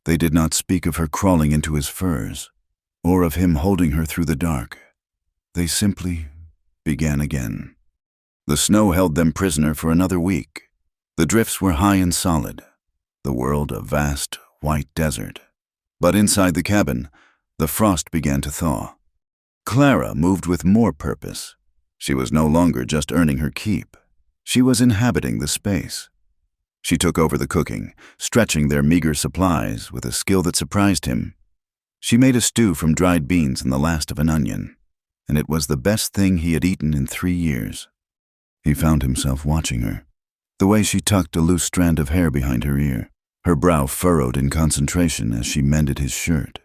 They did not speak of her crawling into his furs, or of him holding her through the dark. They simply began again. The snow held them prisoner for another week. The drifts were high and solid, the world a vast, white desert. But inside the cabin, the frost began to thaw. Clara moved with more purpose. She was no longer just earning her keep. She was inhabiting the space. She took over the cooking, stretching their meager supplies with a skill that surprised him. She made a stew from dried beans and the last of an onion, and it was the best thing he had eaten in 3 years. He found himself watching her, the way she tucked a loose strand of hair behind her ear, her brow furrowed in concentration as she mended his shirt.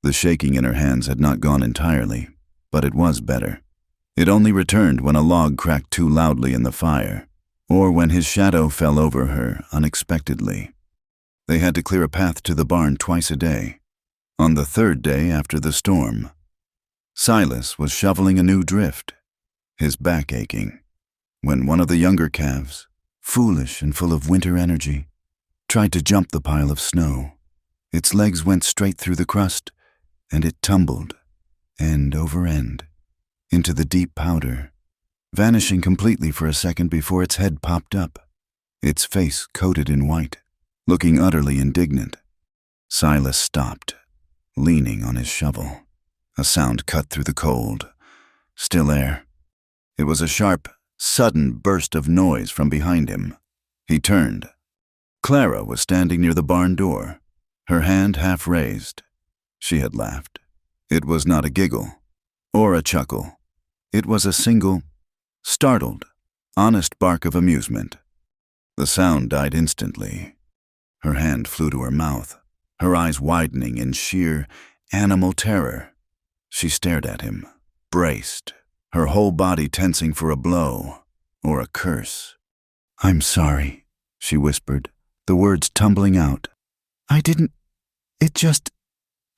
The shaking in her hands had not gone entirely, but it was better. It only returned when a log cracked too loudly in the fire, or when his shadow fell over her unexpectedly. They had to clear a path to the barn twice a day. On the 3rd day after the storm, Silas was shoveling a new drift, his back aching, when one of the younger calves, foolish and full of winter energy, tried to jump the pile of snow. Its legs went straight through the crust, and it tumbled, end over end, into the deep powder, vanishing completely for a second before its head popped up, its face coated in white, looking utterly indignant. Silas stopped, leaning on his shovel. A sound cut through the cold, still air. It was a sharp, sudden burst of noise from behind him. He turned. Clara was standing near the barn door, her hand half raised. She had laughed. It was not a giggle or a chuckle. It was a single, startled, honest bark of amusement. The sound died instantly. Her hand flew to her mouth, her eyes widening in sheer animal terror. She stared at him, braced, her whole body tensing for a blow or a curse. "I'm sorry," she whispered, the words tumbling out.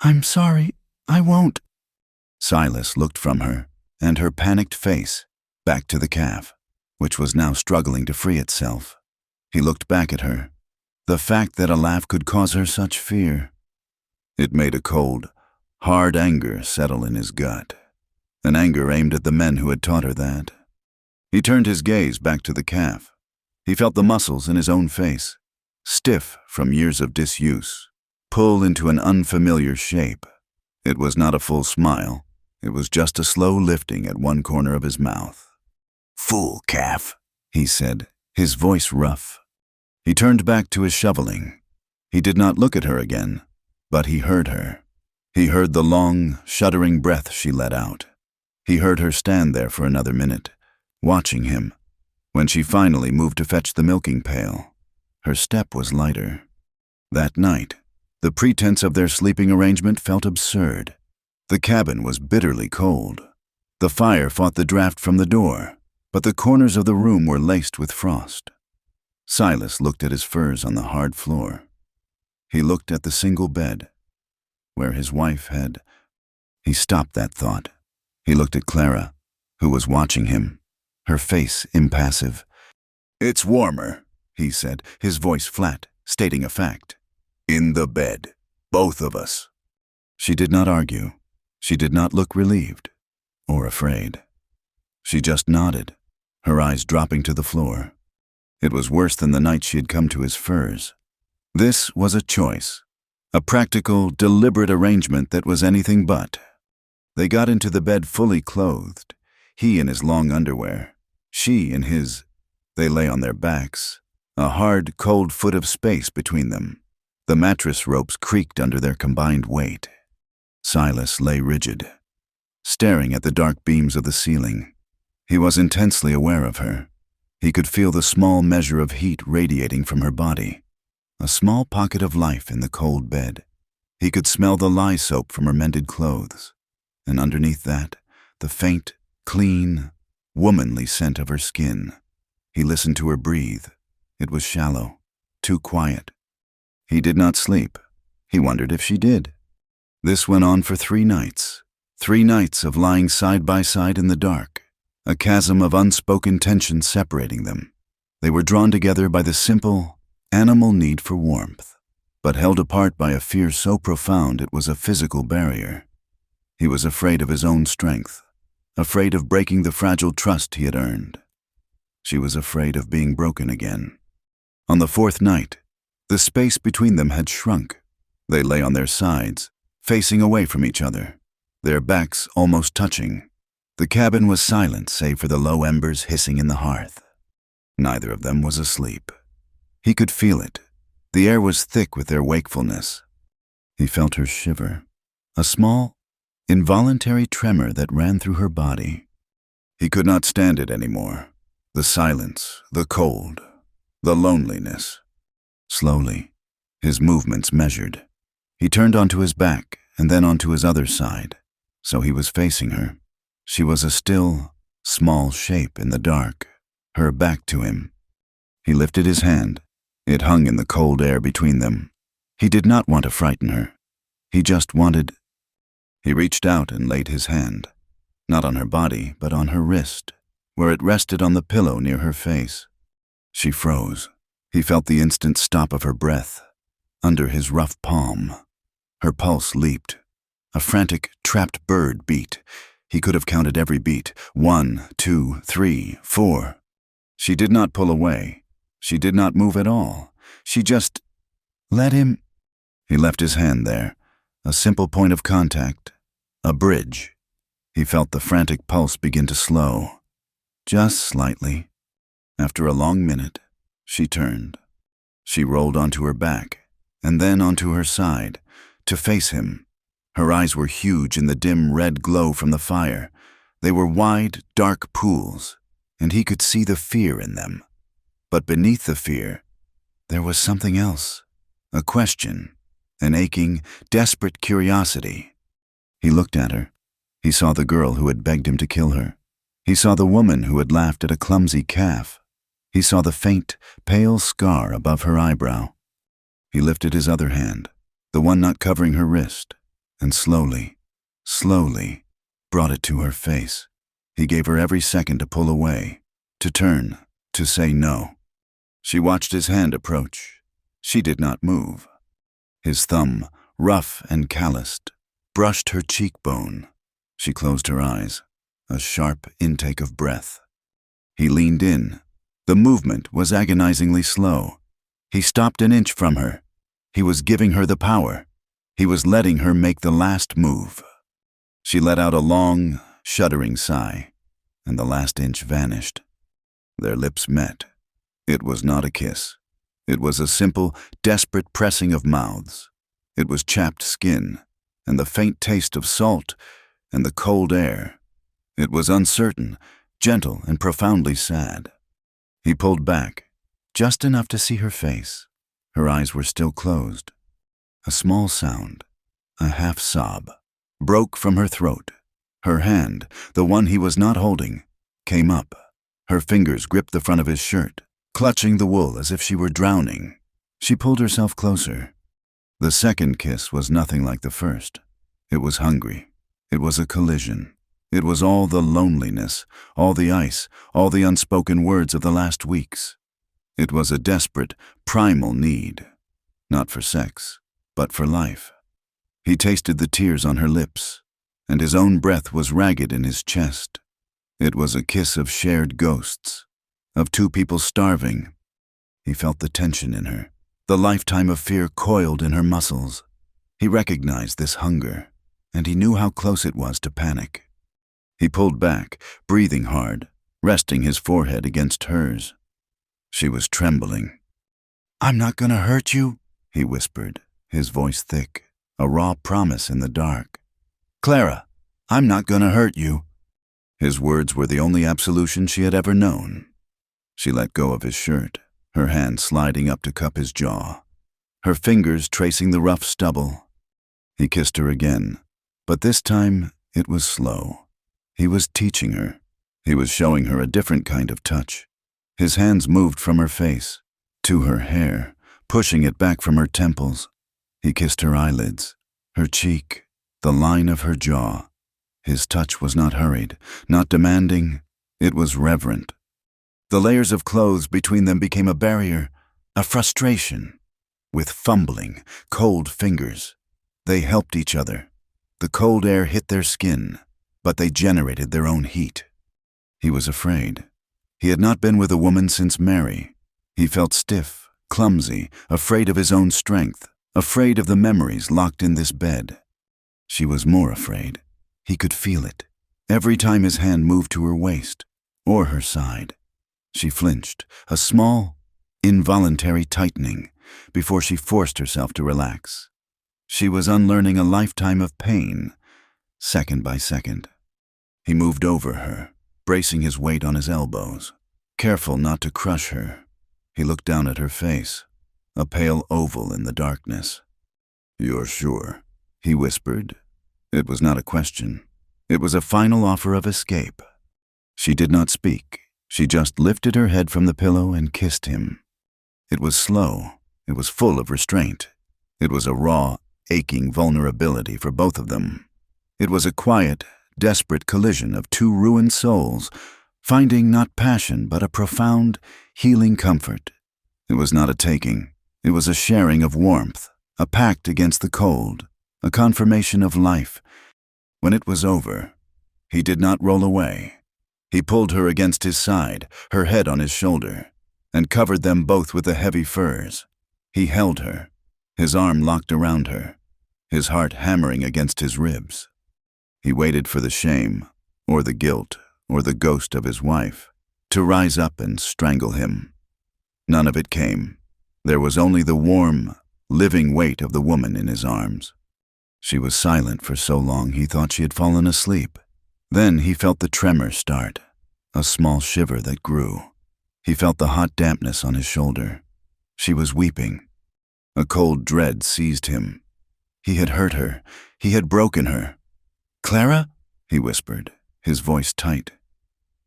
I'm sorry, I won't." Silas looked from her and her panicked face back to the calf, which was now struggling to free itself. He looked back at her. The fact that a laugh could cause her such fear. It made a cold, hard anger settle in his gut, an anger aimed at the men who had taught her that. He turned his gaze back to the calf. He felt the muscles in his own face, stiff from years of disuse, pull into an unfamiliar shape. It was not a full smile. It was just a slow lifting at one corner of his mouth. "Fool calf," he said, his voice rough. He turned back to his shoveling. He did not look at her again, but he heard her. He heard the long, shuddering breath she let out. He heard her stand there for another minute, watching him. When she finally moved to fetch the milking pail, her step was lighter. That night, the pretense of their sleeping arrangement felt absurd. The cabin was bitterly cold. The fire fought the draft from the door, but the corners of the room were laced with frost. Silas looked at his furs on the hard floor. He looked at the single bed, where his wife had... He stopped that thought. He looked at Clara, who was watching him, her face impassive. "It's warmer," he said, his voice flat, stating a fact. "In the bed, both of us." She did not argue. She did not look relieved or afraid. She just nodded, her eyes dropping to the floor. It was worse than the night she had come to his furs. This was a choice, a practical, deliberate arrangement that was anything but. They got into the bed fully clothed, he in his long underwear, she in his... They lay on their backs, a hard, cold foot of space between them. The mattress ropes creaked under their combined weight. Silas lay rigid, staring at the dark beams of the ceiling. He was intensely aware of her. He could feel the small measure of heat radiating from her body, a small pocket of life in the cold bed. He could smell the lye soap from her mended clothes, and underneath that, the faint, clean, womanly scent of her skin. He listened to her breathe. It was shallow, too quiet. He did not sleep. He wondered if she did. This went on for 3 nights. 3 nights of lying side by side in the dark, a chasm of unspoken tension separating them. They were drawn together by the simple, animal need for warmth, but held apart by a fear so profound it was a physical barrier. He was afraid of his own strength, afraid of breaking the fragile trust he had earned. She was afraid of being broken again. On the 4th night, the space between them had shrunk. They lay on their sides, facing away from each other, their backs almost touching. The cabin was silent save for the low embers hissing in the hearth. Neither of them was asleep. He could feel it. The air was thick with their wakefulness. He felt her shiver, a small, involuntary tremor that ran through her body. He could not stand it anymore. The silence, the cold, the loneliness. Slowly, his movements measured. He turned onto his back and then onto his other side, so he was facing her. She was a still, small shape in the dark, her back to him. He lifted his hand. It hung in the cold air between them. He did not want to frighten her. He just wanted... He reached out and laid his hand, not on her body, but on her wrist, where it rested on the pillow near her face. She froze. He felt the instant stop of her breath, under his rough palm. Her pulse leaped. A frantic, trapped bird beat. He could have counted every beat. 1, 2, 3, 4. She did not pull away. She did not move at all. She just let him. He left his hand there, a simple point of contact, a bridge. He felt the frantic pulse begin to slow. just slightly. After a long minute, she turned. She rolled onto her back, and then onto her side, to face him. Her eyes were huge in the dim red glow from the fire. They were wide, dark pools, and he could see the fear in them. But beneath the fear, there was something else. A question, an aching, desperate curiosity. He looked at her. He saw the girl who had begged him to kill her. He saw the woman who had laughed at a clumsy calf. He saw the faint, pale scar above her eyebrow. He lifted his other hand, the one not covering her wrist, and slowly brought it to her face. He gave her every second to pull away, to turn, to say no. She watched his hand approach. She did not move. His thumb, rough and calloused, brushed her cheekbone. She closed her eyes, a sharp intake of breath. He leaned in. The movement was agonizingly slow. He stopped an inch from her. He was giving her the power. He was letting her make the last move. She let out a long, shuddering sigh, and the last inch vanished. Their lips met. It was not a kiss. It was a simple, desperate pressing of mouths. It was chapped skin, and the faint taste of salt, and the cold air. It was uncertain, gentle, and profoundly sad. He pulled back, just enough to see her face. Her eyes were still closed. A small sound, a half-sob, broke from her throat. Her hand, the one he was not holding, came up. Her fingers gripped the front of his shirt, clutching the wool as if she were drowning. She pulled herself closer. The second kiss was nothing like the first. It was hungry. It was a collision. It was all the loneliness, all the ice, all the unspoken words of the last weeks. It was a desperate, primal need, not for sex, but for life. He tasted the tears on her lips, and his own breath was ragged in his chest. It was a kiss of shared ghosts, of two people starving. He felt the tension in her, the lifetime of fear coiled in her muscles. He recognized this hunger, and he knew how close it was to panic. He pulled back, breathing hard, resting his forehead against hers. She was trembling. "I'm not gonna hurt you," he whispered, his voice thick, a raw promise in the dark. "Clara, I'm not gonna hurt you." His words were the only absolution she had ever known. She let go of his shirt, her hand sliding up to cup his jaw, her fingers tracing the rough stubble. He kissed her again, but this time it was slow. He was teaching her. He was showing her a different kind of touch. His hands moved from her face, to her hair, pushing it back from her temples. He kissed her eyelids, her cheek, the line of her jaw. His touch was not hurried, not demanding. It was reverent. The layers of clothes between them became a barrier, a frustration. With fumbling, cold fingers, they helped each other. The cold air hit their skin, but they generated their own heat. He was afraid. He had not been with a woman since Mary. He felt stiff, clumsy, afraid of his own strength, afraid of the memories locked in this bed. She was more afraid. He could feel it, every time his hand moved to her waist, or her side. She flinched, a small, involuntary tightening, before she forced herself to relax. She was unlearning a lifetime of pain, second by second. He moved over her, bracing his weight on his elbows, careful not to crush her. He looked down at her face, a pale oval in the darkness. "You're sure?" he whispered. It was not a question. It was a final offer of escape. She did not speak. She just lifted her head from the pillow and kissed him. It was slow. It was full of restraint. It was a raw, aching vulnerability for both of them. It was a quiet, desperate collision of two ruined souls, finding not passion but a profound, healing comfort. It was not a taking. It was a sharing of warmth, a pact against the cold, a confirmation of life. When it was over, he did not roll away. He pulled her against his side, her head on his shoulder, and covered them both with the heavy furs. He held her, his arm locked around her, his heart hammering against his ribs. He waited for the shame, or the guilt, or the ghost of his wife. to rise up and strangle him. None of it came. There was only the warm, living weight of the woman in his arms. She was silent for so long he thought she had fallen asleep. Then he felt the tremor start, a small shiver that grew. He felt the hot dampness on his shoulder. She was weeping. A cold dread seized him. He had hurt her. He had broken her. "Clara?" he whispered, his voice tight.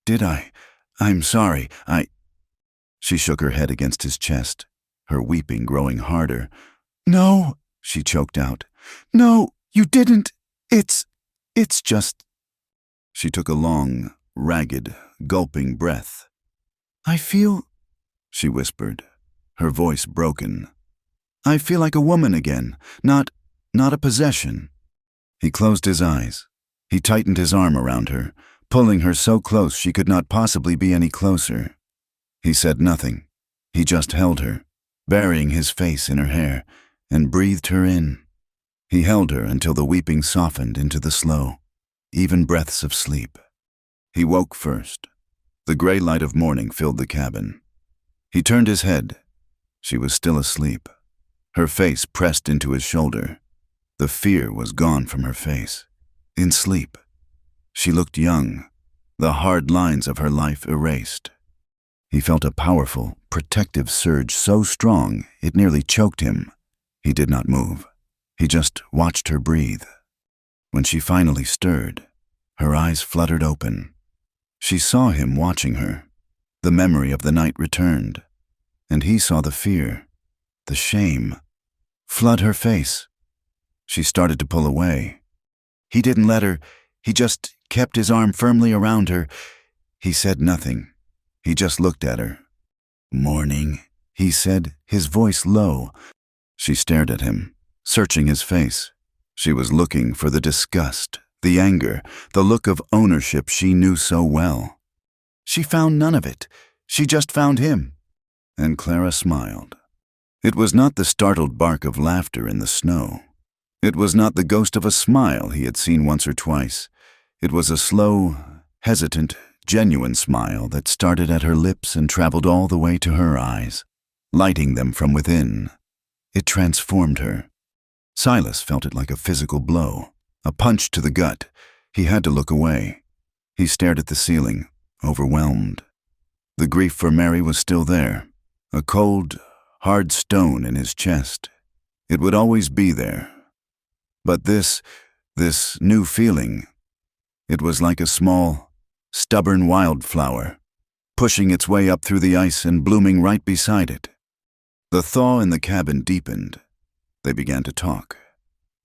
"Did I? I'm sorry. She shook her head against his chest, her weeping growing harder. "No," she choked out. "No, you didn't. It's just—" She took a long, ragged, gulping breath. "I feel," she whispered, her voice broken. "I feel like a woman again, not a possession." He closed his eyes. He tightened his arm around her, pulling her so close she could not possibly be any closer. He said nothing. He just held her, burying his face in her hair, and breathed her in. He held her until the weeping softened into the slow, even breaths of sleep. He woke first. The gray light of morning filled the cabin. He turned his head. She was still asleep, her face pressed into his shoulder. The fear was gone from her face. In sleep, she looked young, the hard lines of her life erased. He felt a powerful, protective surge so strong it nearly choked him. He did not move. He just watched her breathe. When she finally stirred, her eyes fluttered open. She saw him watching her. The memory of the night returned, and he saw the fear, the shame, flood her face. She started to pull away. He didn't let her. He just kept his arm firmly around her. He said nothing. He just looked at her. "Morning," he said, his voice low. She stared at him, searching his face. She was looking for the disgust, the anger, the look of ownership she knew so well. She found none of it. She just found him. And Clara smiled. It was not the startled bark of laughter in the snow. It was not the ghost of a smile he had seen once or twice. It was a slow, hesitant, genuine smile that started at her lips and traveled all the way to her eyes, lighting them from within. It transformed her. Silas felt it like a physical blow, a punch to the gut. He had to look away. He stared at the ceiling, overwhelmed. The grief for Mary was still there, a cold, hard stone in his chest. It would always be there. But this new feeling, it was like a small, stubborn wildflower, pushing its way up through the ice and blooming right beside it. The thaw in the cabin deepened. They began to talk.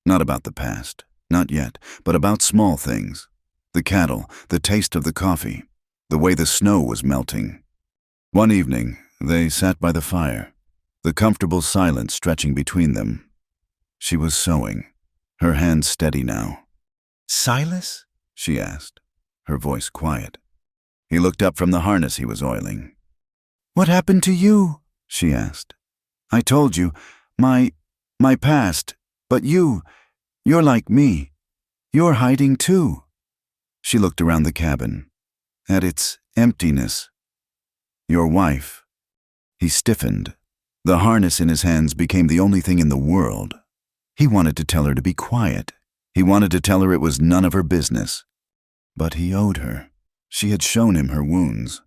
Not about the past, not yet, but about small things. The cattle, the taste of the coffee, the way the snow was melting. One evening, they sat by the fire, the comfortable silence stretching between them. She was sewing, her hands steady now. "Silas?" she asked, her voice quiet. He looked up from the harness he was oiling. "What happened to you?" she asked. "I told you, my past, but you're like me. You're hiding too." She looked around the cabin, at its emptiness. "Your wife." He stiffened. The harness in his hands became the only thing in the world. He wanted to tell her to be quiet. He wanted to tell her it was none of her business. But he owed her. She had shown him her wounds.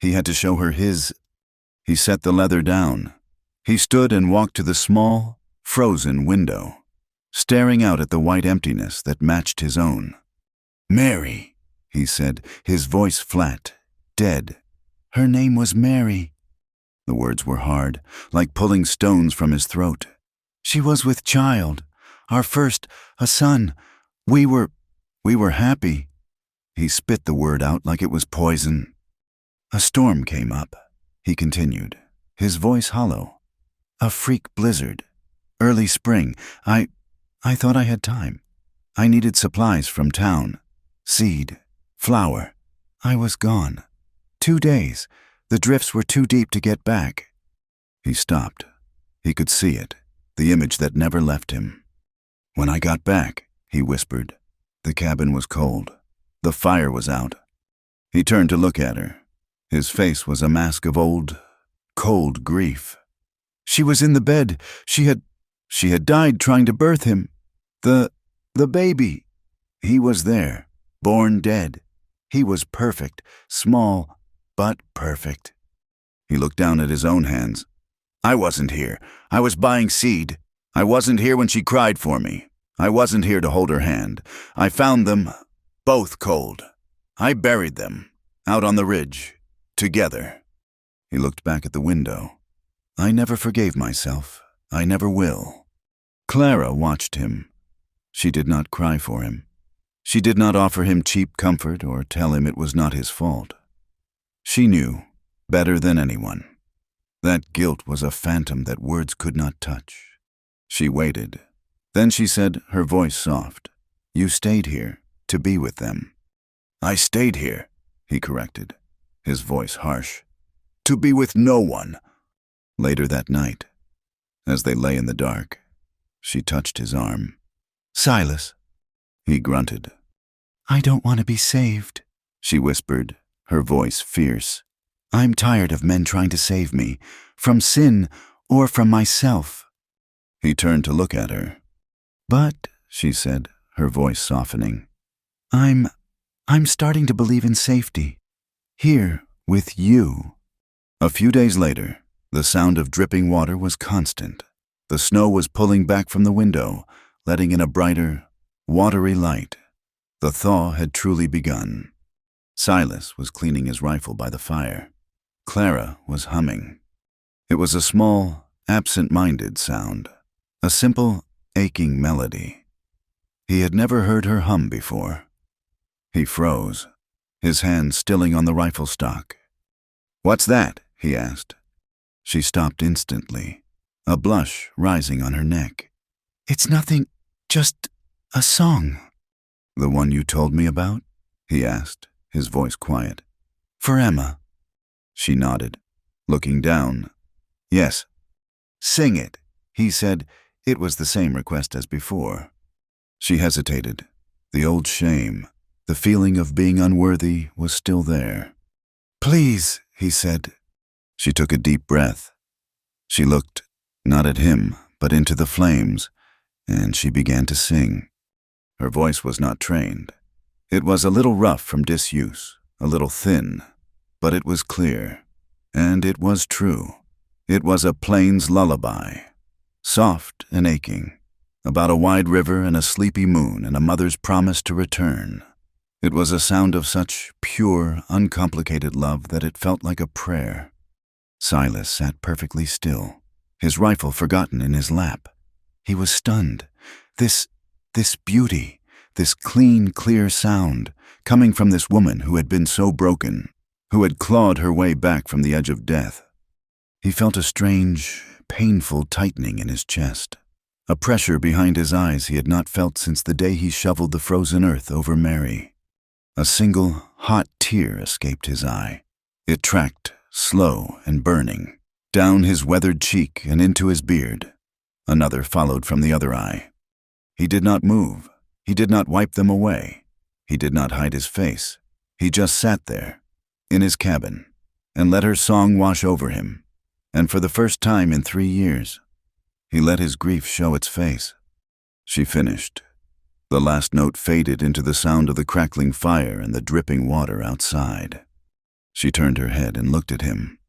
He had to show her his. He set the leather down. He stood and walked to the small, frozen window, staring out at the white emptiness that matched his own. "Mary," he said, his voice flat, dead. Her name was Mary. The words were hard, like pulling stones from his throat. "She was with child, our first, a son. We were happy." He spit the word out like it was poison. "A storm came up," he continued, his voice hollow. "A freak blizzard. Early spring. I thought I had time. I needed supplies from town. Seed, flour. I was gone. 2 days. The drifts were too deep to get back." He stopped. He could see it, the image that never left him. "When I got back," he whispered. The cabin was cold. The fire was out. He turned to look at her. His face was a mask of old, cold grief. She was in the bed. She had died trying to birth him. The baby. He was there, born dead. He was perfect, small, but perfect. He looked down at his own hands. I wasn't here. I was buying seed. I wasn't here when she cried for me. I wasn't here to hold her hand. I found them, both cold. I buried them, out on the ridge, together. He looked back at the window. I never forgave myself. I never will. Clara watched him. She did not cry for him. She did not offer him cheap comfort or tell him it was not his fault. She knew, better than anyone. That guilt was a phantom that words could not touch. She waited. Then she said, her voice soft, You stayed here, to be with them. I stayed here, he corrected, his voice harsh. To be with no one. Later that night, as they lay in the dark, she touched his arm. Silas, he grunted. I don't want to be saved, she whispered, her voice fierce. I'm tired of men trying to save me, from sin or from myself. He turned to look at her. But, she said, her voice softening, I'm starting to believe in safety. Here, with you. A few days later, the sound of dripping water was constant. The snow was pulling back from the window, letting in a brighter, watery light. The thaw had truly begun. Silas was cleaning his rifle by the fire. Clara was humming. It was a small, absent-minded sound, a simple, aching melody. He had never heard her hum before. He froze, his hand stilling on the rifle stock. What's that? He asked. She stopped instantly, a blush rising on her neck. It's nothing, just a song. The one you told me about? He asked, his voice quiet. For Emma. She nodded, looking down. Yes. Sing it, he said. It was the same request as before. She hesitated. The old shame, the feeling of being unworthy was still there. Please, he said. She took a deep breath. She looked, not at him, but into the flames, and she began to sing. Her voice was not trained. It was a little rough from disuse, a little thin, but it was clear, and it was true. It was a plains lullaby, soft and aching, about a wide river and a sleepy moon and a mother's promise to return. It was a sound of such pure, uncomplicated love that it felt like a prayer. Silas sat perfectly still, his rifle forgotten in his lap. He was stunned. This beauty, this clean, clear sound, coming from this woman who had been so broken, who had clawed her way back from the edge of death. He felt a strange, painful tightening in his chest, a pressure behind his eyes he had not felt since the day he shoveled the frozen earth over Mary. A single, hot tear escaped his eye. It tracked, slow and burning, down his weathered cheek and into his beard. Another followed from the other eye. He did not move. He did not wipe them away. He did not hide his face. He just sat there, in his cabin, and let her song wash over him. And for the first time in 3 years, he let his grief show its face. She finished. The last note faded into the sound of the crackling fire and the dripping water outside. She turned her head and looked at him.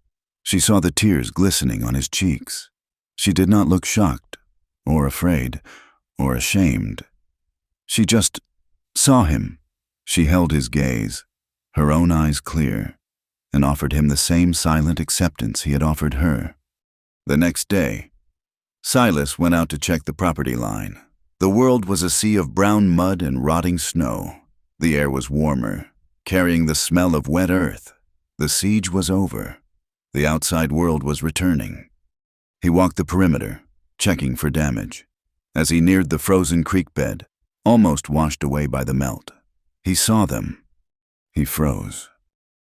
She saw the tears glistening on his cheeks. She did not look shocked, or afraid, or ashamed. She just saw him. She held his gaze, her own eyes clear, and offered him the same silent acceptance he had offered her. The next day, Silas went out to check the property line. The world was a sea of brown mud and rotting snow. The air was warmer, carrying the smell of wet earth. The siege was over. The outside world was returning. He walked the perimeter, checking for damage. As he neared the frozen creek bed, almost washed away by the melt, he saw them. He froze.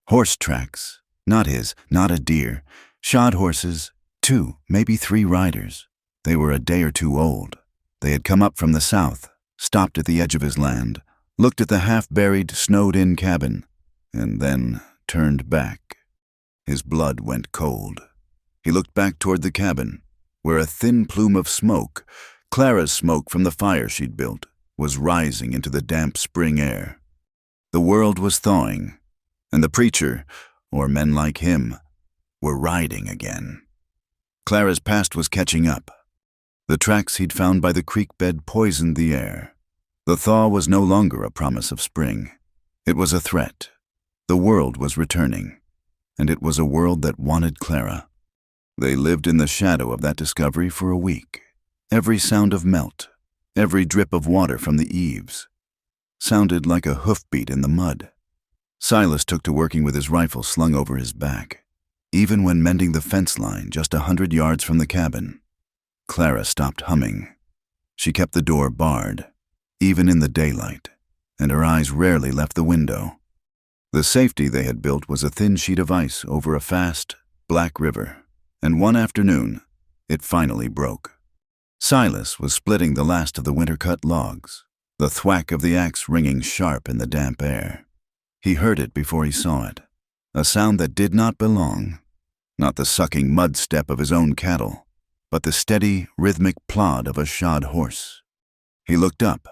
Horse tracks, not his, not a deer. Shod horses, 2, maybe 3 riders. They were a day or 2 old. They had come up from the south, stopped at the edge of his land, looked at the half-buried, snowed-in cabin, and then turned back. His blood went cold. He looked back toward the cabin, where a thin plume of smoke, Clara's smoke from the fire she'd built, was rising into the damp spring air. The world was thawing, and the preacher, or men like him, were riding again. Clara's past was catching up. The tracks he'd found by the creek bed poisoned the air. The thaw was no longer a promise of spring. It was a threat. The world was returning, and it was a world that wanted Clara. They lived in the shadow of that discovery for a week. Every sound of melt, every drip of water from the eaves, sounded like a hoofbeat in the mud. Silas took to working with his rifle slung over his back. Even when mending the fence line just 100 yards from the cabin, Clara stopped humming. She kept the door barred, even in the daylight, and her eyes rarely left the window. The safety they had built was a thin sheet of ice over a fast, black river, and one afternoon, it finally broke. Silas was splitting the last of the winter-cut logs, the thwack of the axe ringing sharp in the damp air. He heard it before he saw it, a sound that did not belong, not the sucking mud step of his own cattle, but the steady, rhythmic plod of a shod horse. He looked up,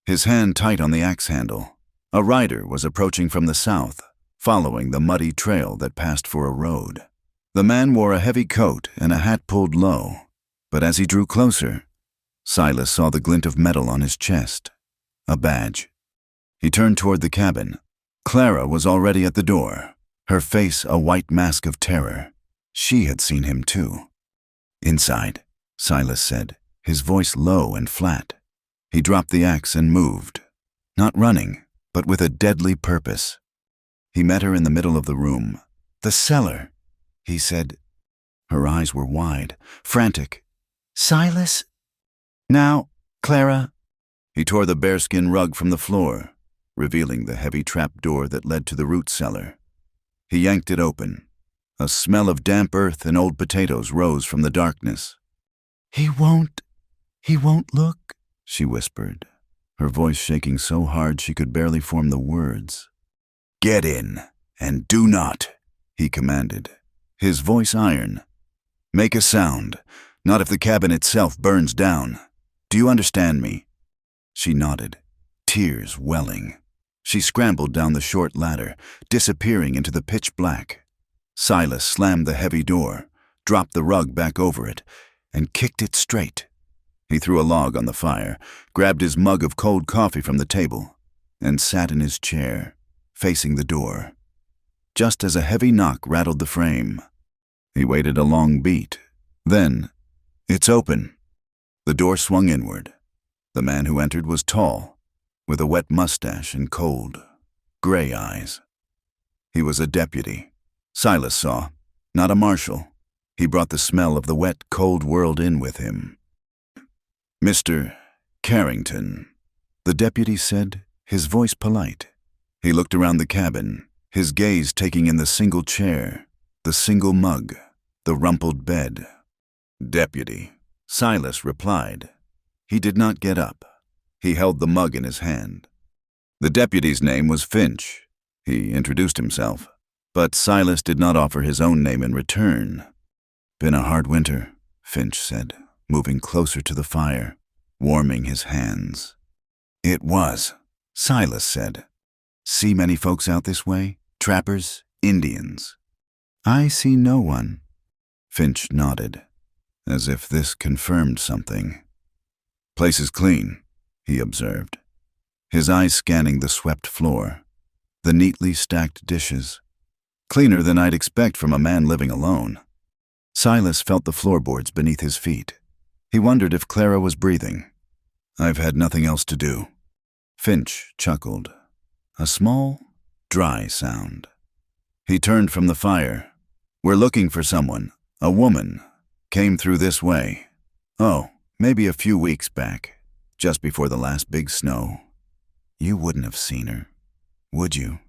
his hand tight on the axe handle. A rider was approaching from the south, following the muddy trail that passed for a road. The man wore a heavy coat and a hat pulled low, but as he drew closer, Silas saw the glint of metal on his chest, a badge. He turned toward the cabin. Clara was already at the door, her face a white mask of terror. She had seen him too. "Inside," Silas said, his voice low and flat. He dropped the axe and moved, not running, but with a deadly purpose. He met her in the middle of the room. "The cellar," he said. Her eyes were wide, frantic. "Silas?" "Now, Clara." He tore the bearskin rug from the floor, revealing the heavy trap door that led to the root cellar. He yanked it open. A smell of damp earth and old potatoes rose from the darkness. He won't look," she whispered, her voice shaking so hard she could barely form the words. "Get in, and do not," he commanded, his voice iron. "Make a sound, not if the cabin itself burns down. Do you understand me?" She nodded, tears welling. She scrambled down the short ladder, disappearing into the pitch black. Silas slammed the heavy door, dropped the rug back over it, and kicked it straight. He threw a log on the fire, grabbed his mug of cold coffee from the table, and sat in his chair, facing the door. Just as a heavy knock rattled the frame, he waited a long beat. Then, "It's open." The door swung inward. The man who entered was tall, with a wet mustache and cold, gray eyes. He was a deputy. Silas saw, not a marshal. He brought the smell of the wet, cold world in with him. "Mr. Carrington," the deputy said, his voice polite. He looked around the cabin, his gaze taking in the single chair, the single mug, the rumpled bed. "Deputy," Silas replied. He did not get up. He held the mug in his hand. The deputy's name was Finch. He introduced himself, but Silas did not offer his own name in return. "Been a hard winter," Finch said, moving closer to the fire, warming his hands. "It was," Silas said. "See many folks out this way? Trappers, Indians?" "I see no one." Finch nodded, as if this confirmed something. "Place is clean," he observed, his eyes scanning the swept floor, the neatly stacked dishes. "Cleaner than I'd expect from a man living alone." Silas felt the floorboards beneath his feet. He wondered if Clara was breathing. "I've had nothing else to do." Finch chuckled, a small, dry sound. He turned from the fire. "We're looking for someone. A woman. Came through this way. Oh, maybe a few weeks back, just before the last big snow. You wouldn't have seen her, would you?"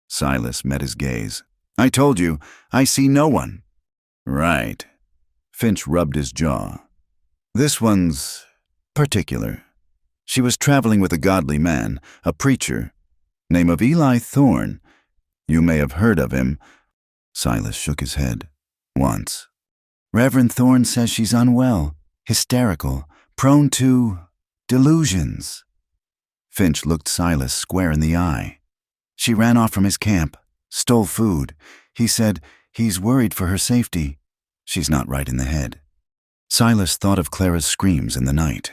Silas met his gaze. "I told you, I see no one." "Right." Finch rubbed his jaw. "This one's particular. She was traveling with a godly man, a preacher, name of Eli Thorne. You may have heard of him. Silas shook his head. Once. Reverend Thorne says she's unwell, hysterical, prone to delusions. Finch looked Silas square in the eye. She ran off from his camp, stole food. He said he's worried for her safety. She's not right in the head. Silas thought of Clara's screams in the night.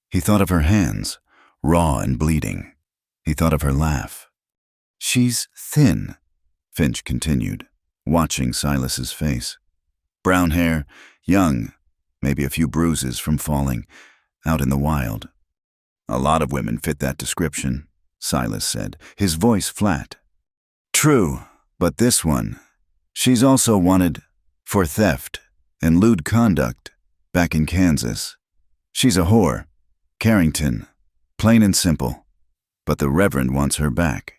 He thought of her hands, raw and bleeding. He thought of her laugh. She's thin, Finch continued, watching Silas's face. Brown hair, young, maybe a few bruises from falling, out in the wild. A lot of women fit that description, Silas said, his voice flat. True, but this one, she's also wanted for theft and lewd conduct back in Kansas. She's a whore, Carrington, plain and simple. But the Reverend wants her back,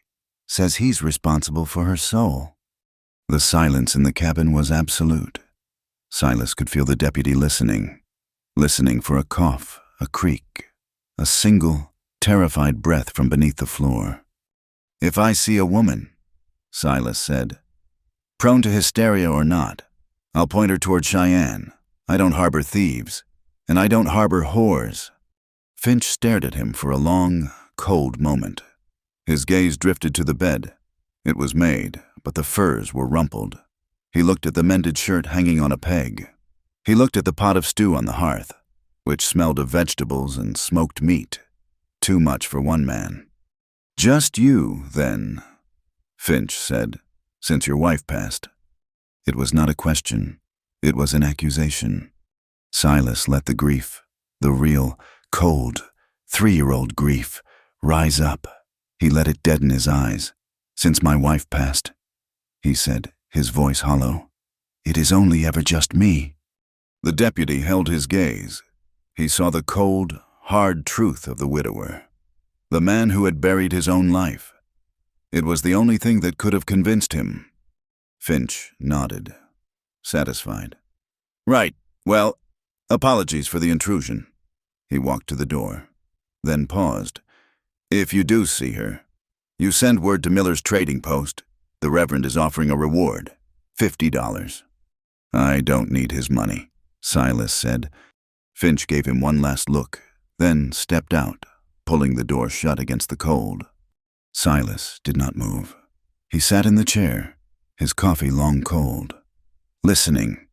says he's responsible for her soul. The silence in the cabin was absolute. Silas could feel the deputy listening for a cough, a creak, a single, terrified breath from beneath the floor. If I see a woman, Silas said, prone to hysteria or not, I'll point her toward Cheyenne. I don't harbor thieves, and I don't harbor whores. Finch stared at him for a long, cold moment. His gaze drifted to the bed. It was made, but the furs were rumpled. He looked at the mended shirt hanging on a peg. He looked at the pot of stew on the hearth, which smelled of vegetables and smoked meat. Too much for one man. Just you, then, Finch said, since your wife passed. It was not a question. It was an accusation. Silas let the grief, the real, cold, 3-year-old grief, rise up. He let it deaden his eyes. Since my wife passed, he said, his voice hollow, it is only ever just me. The deputy held his gaze. He saw the cold, hard truth of the widower, the man who had buried his own life. It was the only thing that could have convinced him. Finch nodded, satisfied. Right, well, apologies for the intrusion. He walked to the door, then paused. If you do see her, you send word to Miller's trading post. The Reverend is offering a reward, $50. I don't need his money, Silas said. Finch gave him one last look, then stepped out, pulling the door shut against the cold. Silas did not move. He sat in the chair, his coffee long cold. Listening,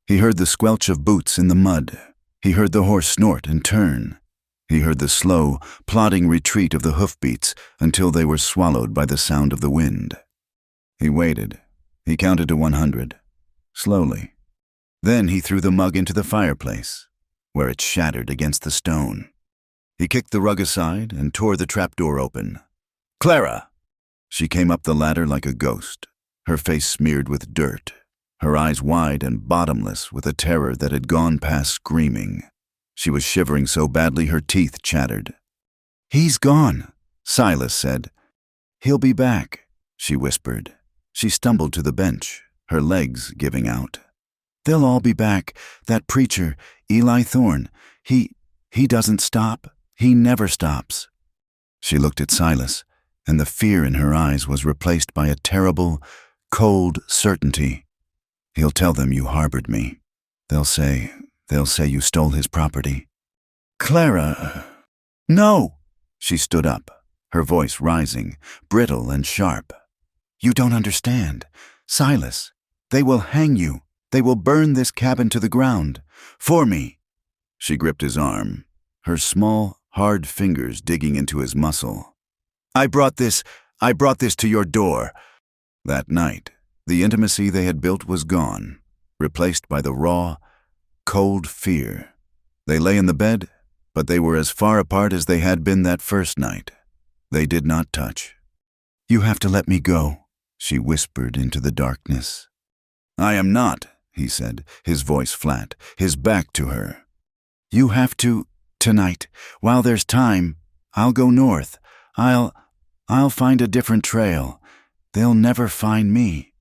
he heard the squelch of boots in the mud. He heard the horse snort and turn. He heard the slow, plodding retreat of the hoofbeats until they were swallowed by the sound of the wind. He waited. He counted to 100, slowly. Then he threw the mug into the fireplace, where it shattered against the stone. He kicked the rug aside and tore the trapdoor open. Clara! She came up the ladder like a ghost, her face smeared with dirt, her eyes wide and bottomless with a terror that had gone past screaming. She was shivering so badly her teeth chattered. He's gone, Silas said. He'll be back, she whispered. She stumbled to the bench, her legs giving out. They'll all be back. That preacher, Eli Thorne, he doesn't stop. He never stops. She looked at Silas, and the fear in her eyes was replaced by a terrible, cold certainty. He'll tell them you harbored me. They'll say you stole his property. Clara, no! She stood up, her voice rising, brittle and sharp. You don't understand. Silas, they will hang you. They will burn this cabin to the ground. For me. She gripped his arm, her small, hard fingers digging into his muscle. I brought this to your door. That night, the intimacy they had built was gone, replaced by the raw, cold fear. They lay in the bed, but they were as far apart as they had been that first night. They did not touch. You have to let me go, she whispered into the darkness. I am not, he said, his voice flat, his back to her. You have to, tonight. While there's time, I'll go north. I'll find a different trail. They'll never find me.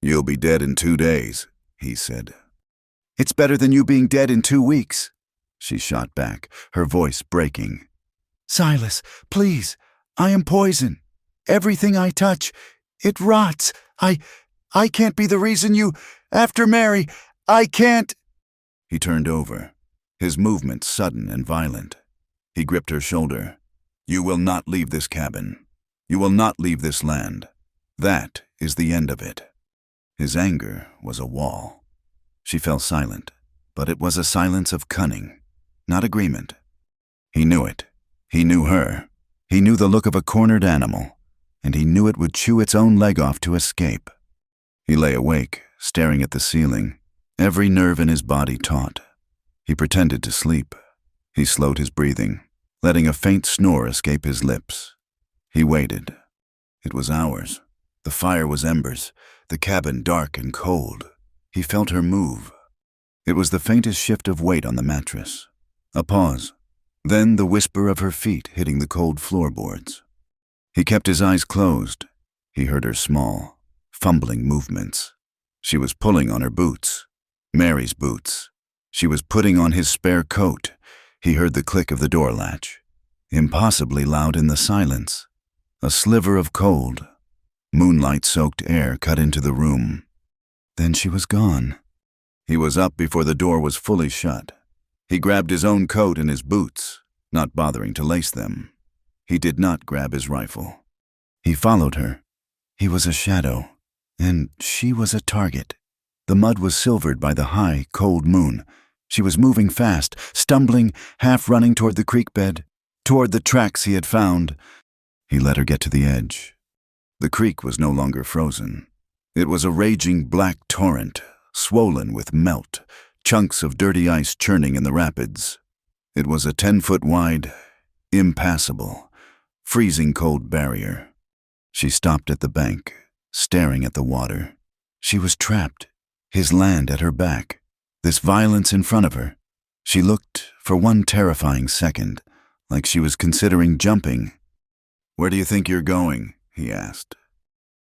You'll be dead in 2 days, he said. It's better than you being dead in 2 weeks, she shot back, her voice breaking. Silas, please, I am poison. Everything I touch, it rots. I can't be the reason you, after Mary, I can't. He turned over, his movements sudden and violent. He gripped her shoulder. You will not leave this cabin. You will not leave this land. That is the end of it. His anger was a wall. She fell silent, but it was a silence of cunning, not agreement. He knew it. He knew her. He knew the look of a cornered animal, and he knew it would chew its own leg off to escape. He lay awake, staring at the ceiling, every nerve in his body taut. He pretended to sleep. He slowed his breathing, letting a faint snore escape his lips. He waited. It was hours. The fire was embers, the cabin dark and cold. He felt her move. It was the faintest shift of weight on the mattress. A pause. Then the whisper of her feet hitting the cold floorboards. He kept his eyes closed. He heard her small, fumbling movements. She was pulling on her boots. Mary's boots. She was putting on his spare coat. He heard the click of the door latch. Impossibly loud in the silence. A sliver of cold. Moonlight-soaked air cut into the room. Then she was gone. He was up before the door was fully shut. He grabbed his own coat and his boots, not bothering to lace them. He did not grab his rifle. He followed her. He was a shadow, and she was a target. The mud was silvered by the high, cold moon. She was moving fast, stumbling, half running toward the creek bed, toward the tracks he had found. He let her get to the edge. The creek was no longer frozen. It was a raging black torrent, swollen with melt, chunks of dirty ice churning in the rapids. It was a 10-foot wide, impassable, freezing cold barrier. She stopped at the bank, staring at the water. She was trapped, his land at her back, this violence in front of her. She looked, for one terrifying second, like she was considering jumping. "Where do you think you're going?" he asked.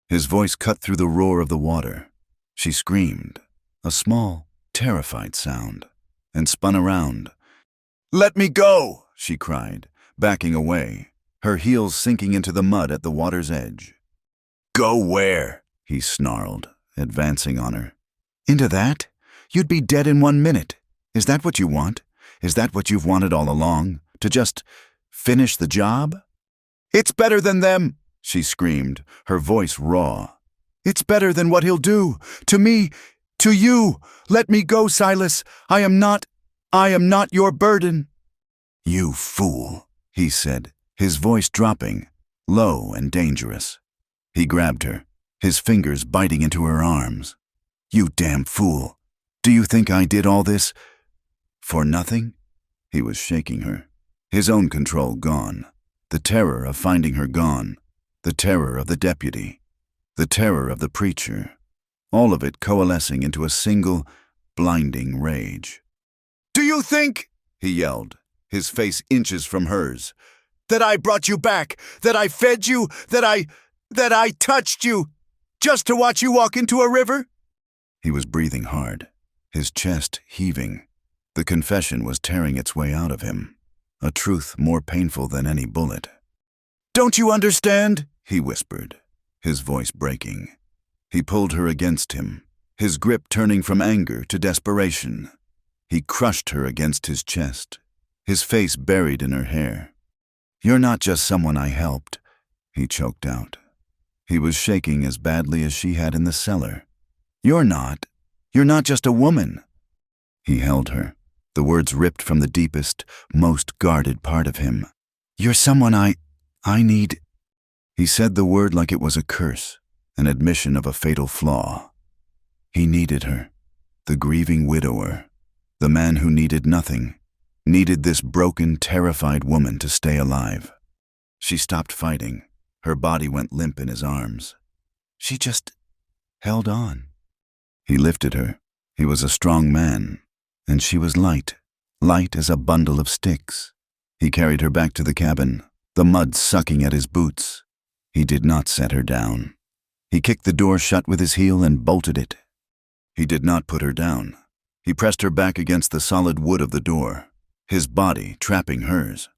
His voice cut through the roar of the water. She screamed, a small, terrified sound, and spun around. "Let me go!" she cried, backing away, her heels sinking into the mud at the water's edge. "Go where?" he snarled, advancing on her. "Into that? You'd be dead in 1 minute. Is that what you want? Is that what you've wanted all along? To just finish the job?" "It's better than them!" she screamed, her voice raw. "It's better than what he'll do. To me, to you. Let me go, Silas. I am not your burden." "You fool," he said, his voice dropping, low and dangerous. He grabbed her, his fingers biting into her arms. "You damn fool. Do you think I did all this for nothing?" He was shaking her, his own control gone, the terror of finding her gone, the terror of the deputy, the terror of the preacher, all of it coalescing into a single, blinding rage. "Do you think," he yelled, his face inches from hers, "that I brought you back, that I fed you, that I touched you, just to watch you walk into a river?" He was breathing hard, his chest heaving. The confession was tearing its way out of him, a truth more painful than any bullet. "Don't you understand?" he whispered, his voice breaking. He pulled her against him, his grip turning from anger to desperation. He crushed her against his chest, his face buried in her hair. "You're not just someone I helped," he choked out. He was shaking as badly as she had in the cellar. You're not just a woman." He held her, the words ripped from the deepest, most guarded part of him. "You're someone I need." He said the word like it was a curse, an admission of a fatal flaw. He needed her, the grieving widower, the man who needed nothing, needed this broken, terrified woman to stay alive. She stopped fighting. Her body went limp in his arms. She just held on. He lifted her. He was a strong man, and she was light as a bundle of sticks. He carried her back to the cabin, the mud sucking at his boots. He did not set her down. He kicked the door shut with his heel and bolted it. He did not put her down. He pressed her back against the solid wood of the door, his body trapping hers.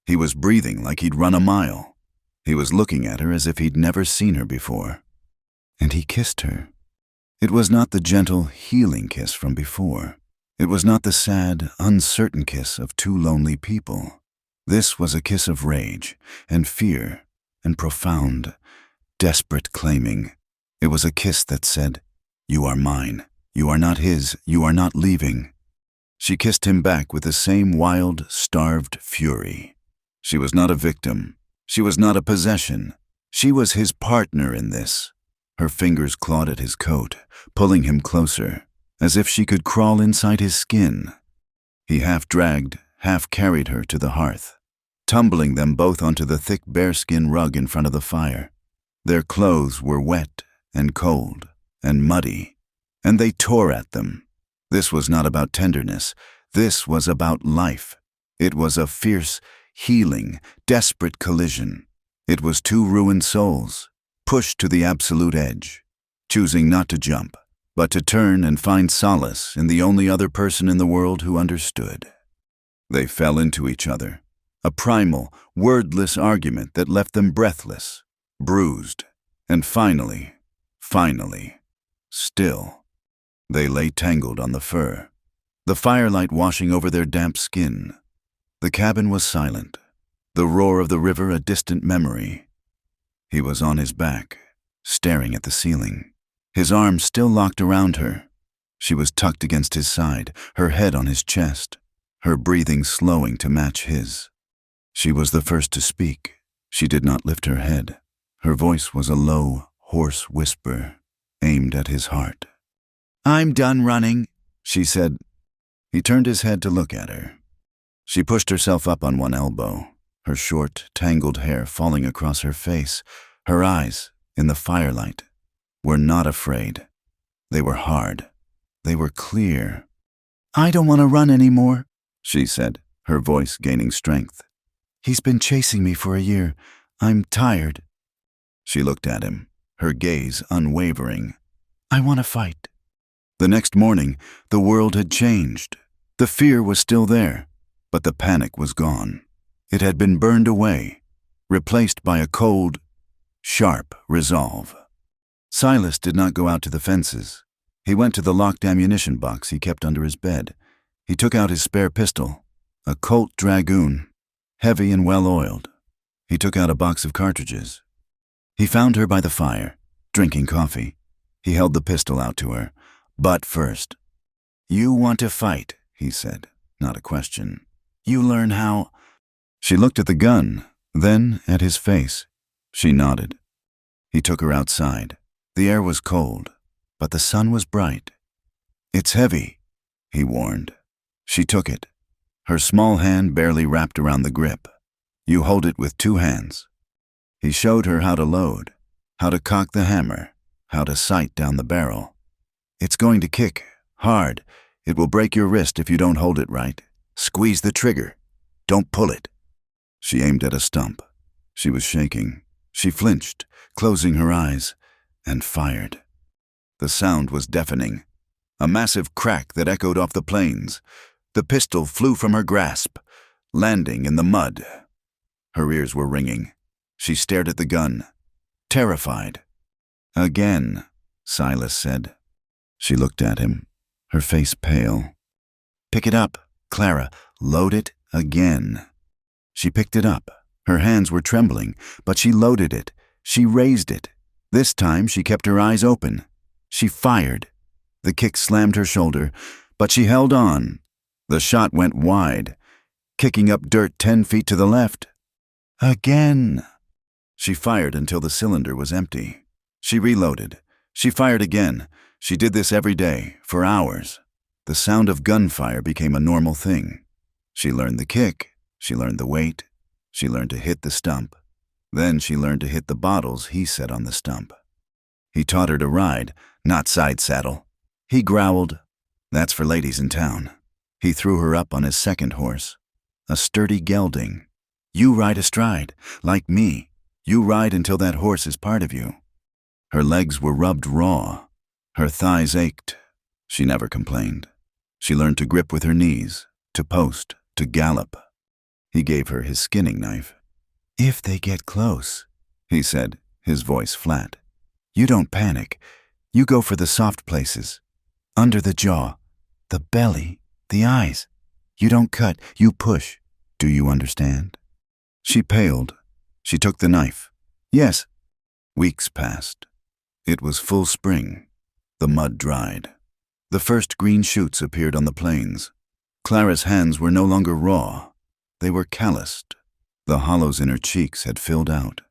He was breathing like he'd run a mile. He was looking at her as if he'd never seen her before. And he kissed her, It was not the gentle, healing kiss from before. It was not the sad, uncertain kiss of two lonely people. This was a kiss of rage and fear and profound, desperate claiming. It was a kiss that said, "You are mine. You are not his. You are not leaving." She kissed him back with the same wild, starved fury. She was not a victim. She was not a possession. She was his partner in this. Her fingers clawed at his coat, pulling him closer, as if she could crawl inside his skin. He half dragged, half carried her to the hearth, tumbling them both onto the thick bearskin rug in front of the fire. Their clothes were wet and cold and muddy, and they tore at them. This was not about tenderness. This was about life. It was a fierce, healing, desperate collision. It was two ruined souls, pushed to the absolute edge, choosing not to jump, but to turn and find solace in the only other person in the world who understood. They fell into each other, a primal, wordless argument that left them breathless, bruised, and finally, still, they lay tangled on the fur, the firelight washing over their damp skin. The cabin was silent, the roar of the river a distant memory. He was on his back, staring at the ceiling, his arms still locked around her. She was tucked against his side, her head on his chest, her breathing slowing to match his. She was the first to speak. She did not lift her head. Her voice was a low, hoarse whisper, aimed at his heart. "I'm done running," she said. He turned his head to look at her. She pushed herself up on one elbow, her short, tangled hair falling across her face. Her eyes, in the firelight, were not afraid. They were hard. They were clear. "I don't want to run anymore," she said, her voice gaining strength. "He's been chasing me for a year. I'm tired." She looked at him, her gaze unwavering. "I want to fight." The next morning, the world had changed. The fear was still there, but the panic was gone. It had been burned away, replaced by a cold, sharp resolve. Silas did not go out to the fences. He went to the locked ammunition box he kept under his bed. He took out his spare pistol, a Colt Dragoon, heavy and well-oiled. He took out a box of cartridges. He found her by the fire, drinking coffee. He held the pistol out to her. "But first." "You want to fight," he said, not a question. "You learn how—" She looked at the gun, then at his face. She nodded. He took her outside. The air was cold, but the sun was bright. "It's heavy," he warned. She took it, her small hand barely wrapped around the grip. "You hold it with two hands." He showed her how to load, how to cock the hammer, how to sight down the barrel. "It's going to kick, hard. It will break your wrist if you don't hold it right. Squeeze the trigger. Don't pull it." She aimed at a stump. She was shaking. She flinched, closing her eyes, and fired. The sound was deafening, a massive crack that echoed off the plains. The pistol flew from her grasp, landing in the mud. Her ears were ringing. She stared at the gun, terrified. "Again," Silas said. She looked at him, her face pale. "Pick it up, Clara. Load it again." She picked it up. Her hands were trembling, but she loaded it. She raised it. This time she kept her eyes open. She fired. The kick slammed her shoulder, but she held on. The shot went wide, kicking up dirt 10 feet to the left. "Again." She fired until the cylinder was empty. She reloaded. She fired again. She did this every day, for hours. The sound of gunfire became a normal thing. She learned the kick. She learned the weight. She learned to hit the stump. Then she learned to hit the bottles he set on the stump. He taught her to ride, not side saddle. He growled, "That's for ladies in town." He threw her up on his second horse, a sturdy gelding. "You ride astride, like me. You ride until that horse is part of you." Her legs were rubbed raw. Her thighs ached. She never complained. She learned to grip with her knees, to post, to gallop. He gave her his skinning knife. "If they get close," he said, his voice flat. "You don't panic. You go for the soft places. Under the jaw, the belly, the eyes. You don't cut, you push. Do you understand? She paled. She took the knife. Yes. Weeks passed. It was full spring. The mud dried. The first green shoots appeared on the plains. Clara's hands were no longer raw. They were calloused. The hollows in her cheeks had filled out.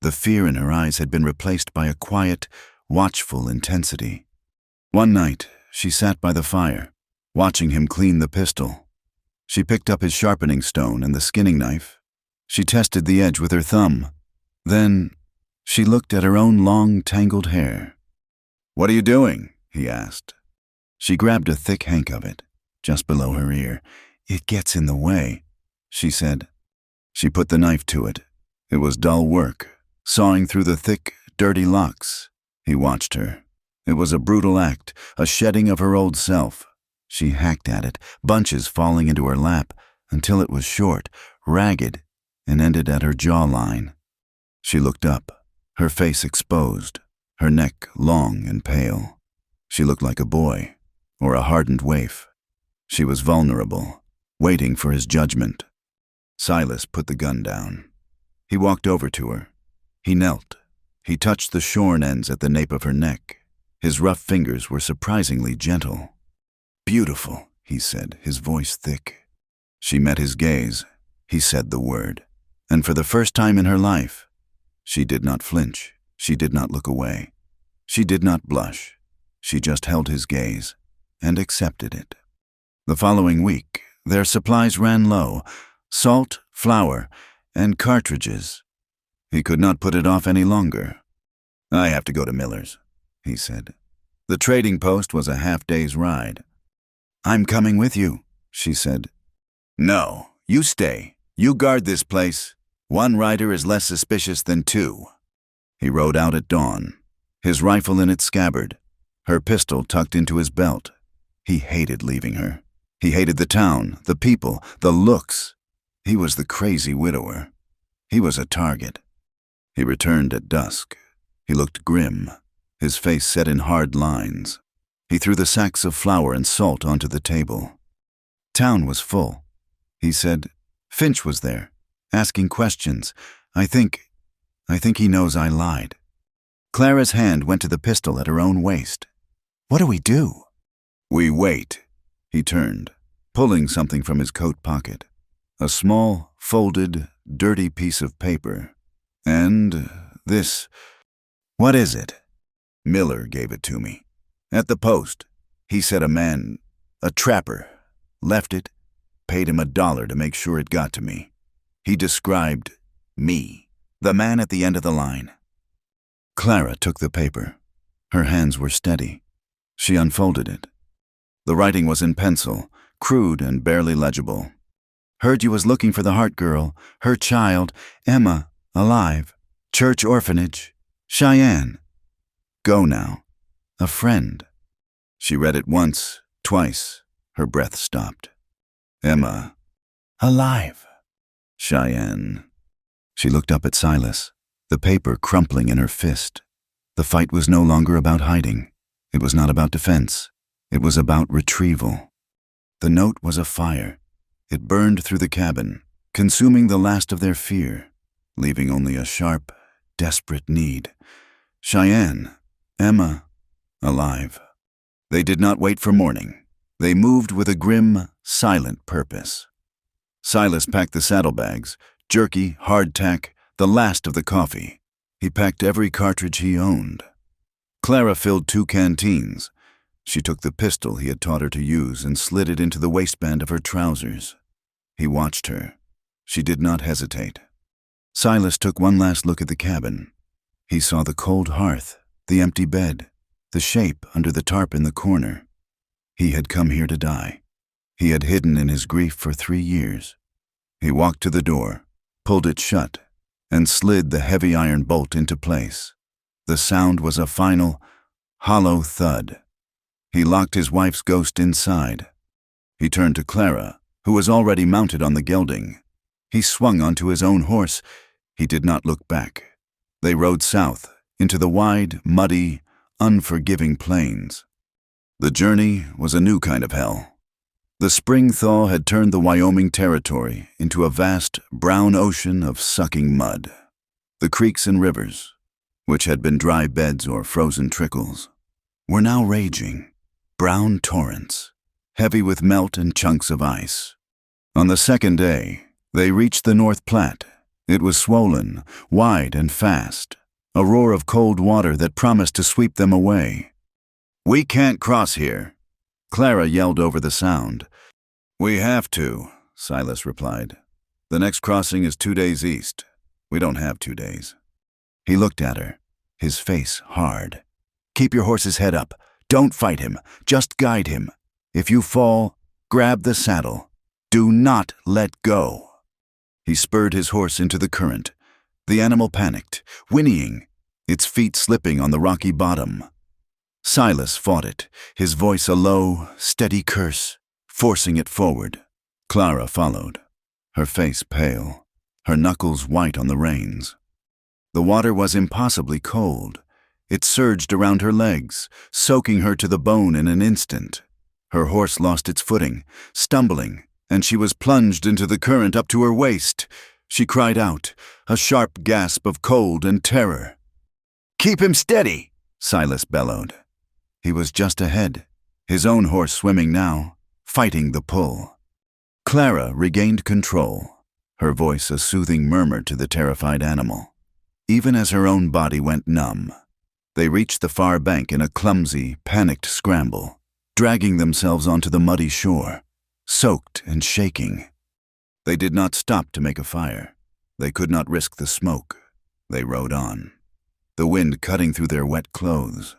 The fear in her eyes had been replaced by a quiet, watchful intensity. One night, she sat by the fire, watching him clean the pistol. She picked up his sharpening stone and the skinning knife. She tested the edge with her thumb. Then, she looked at her own long, tangled hair. "What are you doing?" he asked. She grabbed a thick hank of it, just below her ear. "It gets in the way," she said. She put the knife to it. It was dull work, sawing through the thick, dirty locks. He watched her. It was a brutal act, a shedding of her old self. She hacked at it, bunches falling into her lap, until it was short, ragged, and ended at her jawline. She looked up, her face exposed, her neck long and pale. She looked like a boy, or a hardened waif. She was vulnerable, waiting for his judgment. Silas put the gun down. He walked over to her. He knelt. He touched the shorn ends at the nape of her neck. His rough fingers were surprisingly gentle. "Beautiful," he said, his voice thick. She met his gaze. He said the word. And for the first time in her life, she did not flinch. She did not look away. She did not blush. She just held his gaze and accepted it. The following week, their supplies ran low: salt, flour, and cartridges. He could not put it off any longer. "I have to go to Miller's," he said. The trading post was a half-day's ride. "I'm coming with you," she said. "No, you stay. You guard this place. One rider is less suspicious than two." He rode out at dawn, his rifle in its scabbard, her pistol tucked into his belt. He hated leaving her. He hated the town, the people, the looks. He was the crazy widower. He was a target. He returned at dusk. He looked grim, his face set in hard lines. He threw the sacks of flour and salt onto the table. Town was full. He said, "Finch was there, asking questions. I think he knows I lied." Clara's hand went to the pistol at her own waist. "What do we do?" "We wait." He turned, pulling something from his coat pocket. A small, folded, dirty piece of paper. "And this. What is it?" "Miller gave it to me. At the post. He said a trapper, left it, paid him $1 to make sure it got to me. He described me, the man at the end of the line." Clara took the paper. Her hands were steady. She unfolded it. The writing was in pencil, crude and barely legible. "Heard you was looking for the Hart girl, her child, Emma, alive. Church orphanage. Cheyenne. Go now. A friend." She read it once, twice. Her breath stopped. Emma. Alive. Cheyenne. She looked up at Silas, the paper crumpling in her fist. The fight was no longer about hiding. It was not about defense. It was about retrieval. The note was a fire. It burned through the cabin, consuming the last of their fear, leaving only a sharp, desperate need. Cheyenne, Emma, alive. They did not wait for morning. They moved with a grim, silent purpose. Silas packed the saddlebags, jerky, hardtack, the last of the coffee. He packed every cartridge he owned. Clara filled 2 canteens. She took the pistol he had taught her to use and slid it into the waistband of her trousers. He watched her. She did not hesitate. Silas took one last look at the cabin. He saw the cold hearth, the empty bed, the shape under the tarp in the corner. He had come here to die. He had hidden in his grief for 3 years. He walked to the door, pulled it shut, and slid the heavy iron bolt into place. The sound was a final, hollow thud. He locked his wife's ghost inside. He turned to Clara, who was already mounted on the gelding. He swung onto his own horse. He did not look back. They rode south, into the wide, muddy, unforgiving plains. The journey was a new kind of hell. The spring thaw had turned the Wyoming Territory into a vast brown ocean of sucking mud. The creeks and rivers, which had been dry beds or frozen trickles, were now raging, brown torrents, heavy with melt and chunks of ice. On the second day, they reached the North Platte. It was swollen, wide and fast, a roar of cold water that promised to sweep them away. "We can't cross here," Clara yelled over the sound. "We have to," Silas replied. "The next crossing is 2 days east. We don't have 2 days." He looked at her, his face hard. "Keep your horse's head up. Don't fight him. Just guide him. If you fall, grab the saddle. Do not let go." He spurred his horse into the current. The animal panicked, whinnying, its feet slipping on the rocky bottom. Silas fought it, his voice a low, steady curse, forcing it forward. Clara followed, her face pale, her knuckles white on the reins. The water was impossibly cold. It surged around her legs, soaking her to the bone in an instant. Her horse lost its footing, stumbling, and she was plunged into the current up to her waist. She cried out, a sharp gasp of cold and terror. "Keep him steady," Silas bellowed. He was just ahead, his own horse swimming now, fighting the pull. Clara regained control, her voice a soothing murmur to the terrified animal. Even as her own body went numb, they reached the far bank in a clumsy, panicked scramble, dragging themselves onto the muddy shore, soaked and shaking. They did not stop to make a fire. They could not risk the smoke. They rode on, the wind cutting through their wet clothes,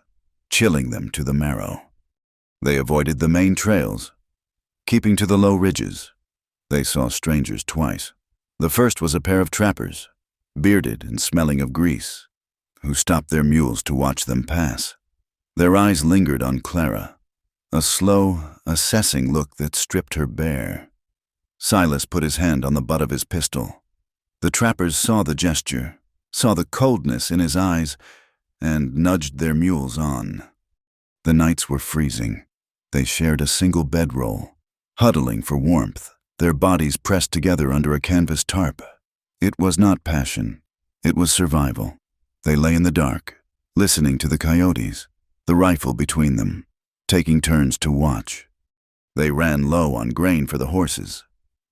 chilling them to the marrow. They avoided the main trails, keeping to the low ridges. They saw strangers twice. The first was a pair of trappers, bearded and smelling of grease, who stopped their mules to watch them pass. Their eyes lingered on Clara, a slow, assessing look that stripped her bare. Silas put his hand on the butt of his pistol. The trappers saw the gesture, saw the coldness in his eyes, and nudged their mules on. The nights were freezing. They shared a single bedroll, huddling for warmth, their bodies pressed together under a canvas tarp. It was not passion. It was survival. They lay in the dark, listening to the coyotes, the rifle between them, taking turns to watch. They ran low on grain for the horses.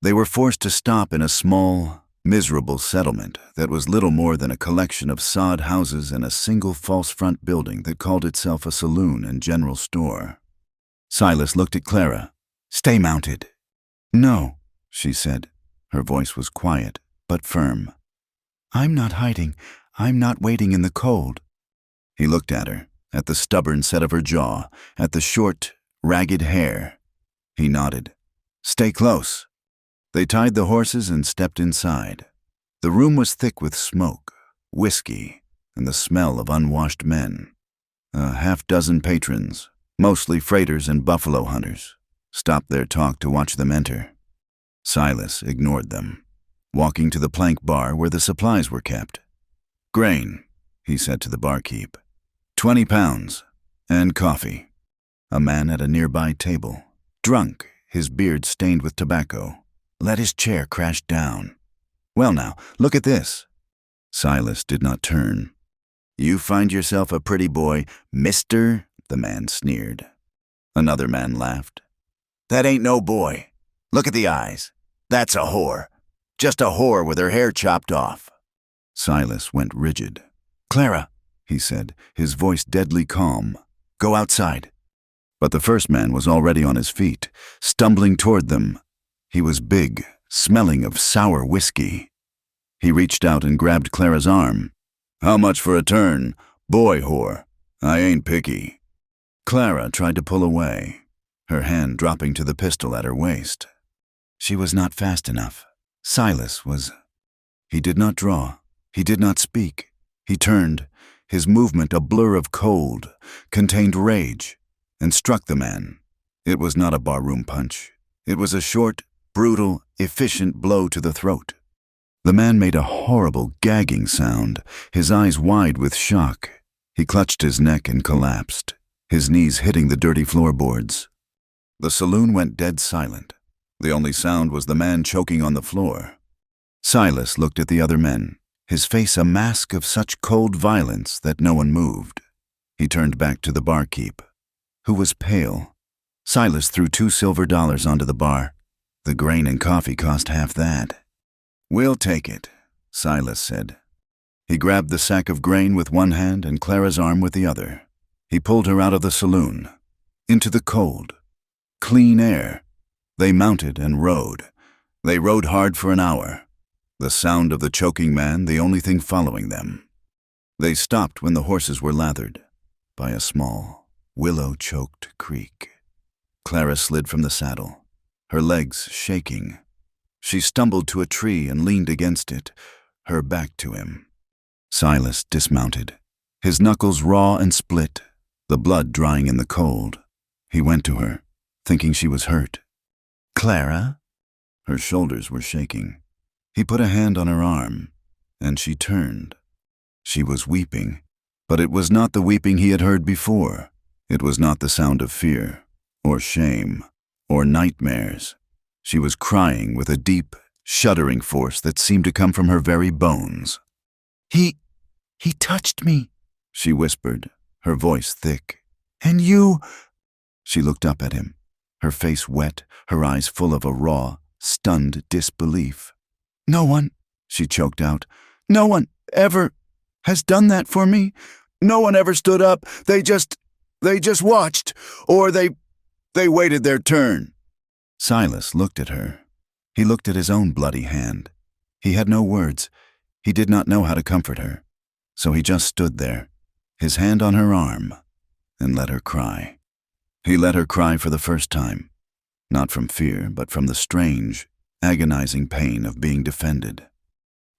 They were forced to stop in a small, miserable settlement that was little more than a collection of sod houses and a single false front building that called itself a saloon and general store. Silas looked at Clara. "Stay mounted." "No," she said. Her voice was quiet, but firm. "I'm not hiding. I'm not waiting in the cold." He looked at her, at the stubborn set of her jaw, at the short, ragged hair. He nodded. "Stay close." They tied the horses and stepped inside. The room was thick with smoke, whiskey, and the smell of unwashed men. A half-dozen patrons, mostly freighters and buffalo hunters, stopped their talk to watch them enter. Silas ignored them, walking to the plank bar where the supplies were kept. "Grain," he said to the barkeep. 20 pounds, and coffee." A man at a nearby table, drunk, his beard stained with tobacco, let his chair crash down. "Well now, look at this." Silas did not turn. "You find yourself a pretty boy, mister," the man sneered. Another man laughed. "That ain't no boy. Look at the eyes. That's a whore. Just a whore with her hair chopped off." Silas went rigid. "Clara," he said, his voice deadly calm, "go outside." But the first man was already on his feet, stumbling toward them. He was big, smelling of sour whiskey. He reached out and grabbed Clara's arm. "How much for a turn? Boy whore. I ain't picky." Clara tried to pull away, her hand dropping to the pistol at her waist. She was not fast enough. Silas was. He did not draw. He did not speak. He turned, his movement a blur of cold, contained rage, and struck the man. It was not a barroom punch. It was a short, brutal, efficient blow to the throat. The man made a horrible gagging sound, his eyes wide with shock. He clutched his neck and collapsed, his knees hitting the dirty floorboards. The saloon went dead silent. The only sound was the man choking on the floor. Silas looked at the other men, his face a mask of such cold violence that no one moved. He turned back to the barkeep, who was pale. Silas threw $2 silver onto the bar. The grain and coffee cost half that. "We'll take it," Silas said. He grabbed the sack of grain with one hand and Clara's arm with the other. He pulled her out of the saloon, into the cold, clean air. They mounted and rode. They rode hard for an hour, the sound of the choking man the only thing following them. They stopped when the horses were lathered by a small, willow-choked creek. Clara slid from the saddle, her legs shaking. She stumbled to a tree and leaned against it, her back to him. Silas dismounted, his knuckles raw and split, the blood drying in the cold. He went to her, thinking she was hurt. "Clara?" Her shoulders were shaking. He put a hand on her arm, and she turned. She was weeping, but it was not the weeping he had heard before. It was not the sound of fear, or shame, or nightmares. She was crying with a deep, shuddering force that seemed to come from her very bones. He touched me," she whispered, her voice thick. "And you—" She looked up at him, her face wet, her eyes full of a raw, stunned disbelief. "No one," she choked out, "no one ever has done that for me. No one ever stood up. They just watched, or they waited their turn." Silas looked at her. He looked at his own bloody hand. He had no words. He did not know how to comfort her. So he just stood there, his hand on her arm, and let her cry. He let her cry for the first time, not from fear, but from the strange, agonizing pain of being defended.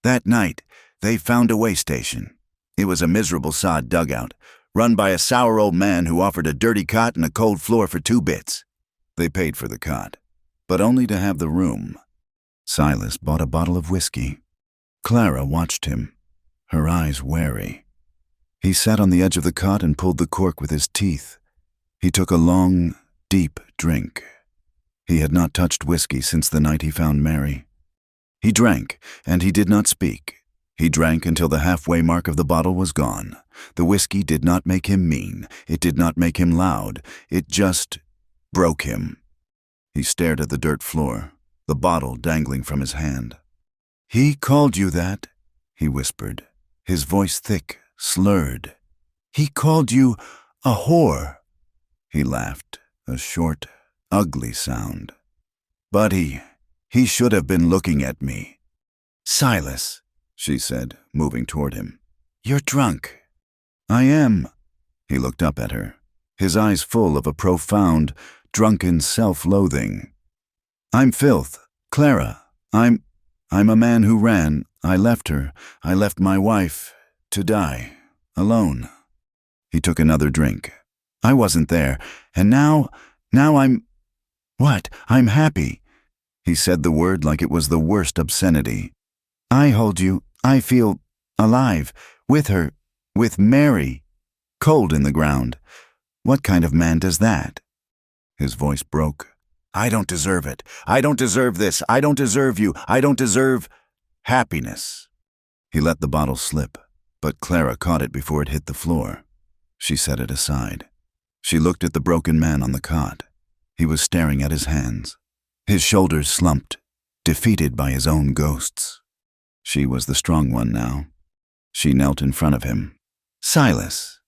That night, they found a way station. It was a miserable sod dugout, run by a sour old man who offered a dirty cot and a cold floor for 2 bits. They paid for the cot, but only to have the room. Silas bought a bottle of whiskey. Clara watched him, her eyes wary. He sat on the edge of the cot and pulled the cork with his teeth. He took a long, deep drink. He had not touched whiskey since the night he found Mary. He drank, and he did not speak. He drank until the halfway mark of the bottle was gone. The whiskey did not make him mean. It did not make him loud. It just broke him. He stared at the dirt floor, the bottle dangling from his hand. "He called you that," he whispered, his voice thick, slurred. "He called you a whore." He laughed, a short, ugly sound. "But he should have been looking at me." "Silas," she said, moving toward him, "you're drunk." "I am." He looked up at her, his eyes full of a profound, drunken self-loathing. "I'm filth, Clara. I'm a man who ran. I left her. I left my wife to die, alone." He took another drink. "I wasn't there, and now I'm— What? I'm happy." He said the word like it was the worst obscenity. "I hold you. I feel alive, with her, with Mary, cold in the ground. What kind of man does that?" His voice broke. "I don't deserve it. I don't deserve this. I don't deserve you. I don't deserve happiness." He let the bottle slip, but Clara caught it before it hit the floor. She set it aside. She looked at the broken man on the cot. He was staring at his hands. His shoulders slumped, defeated by his own ghosts. She was the strong one now. She knelt in front of him. "Silas."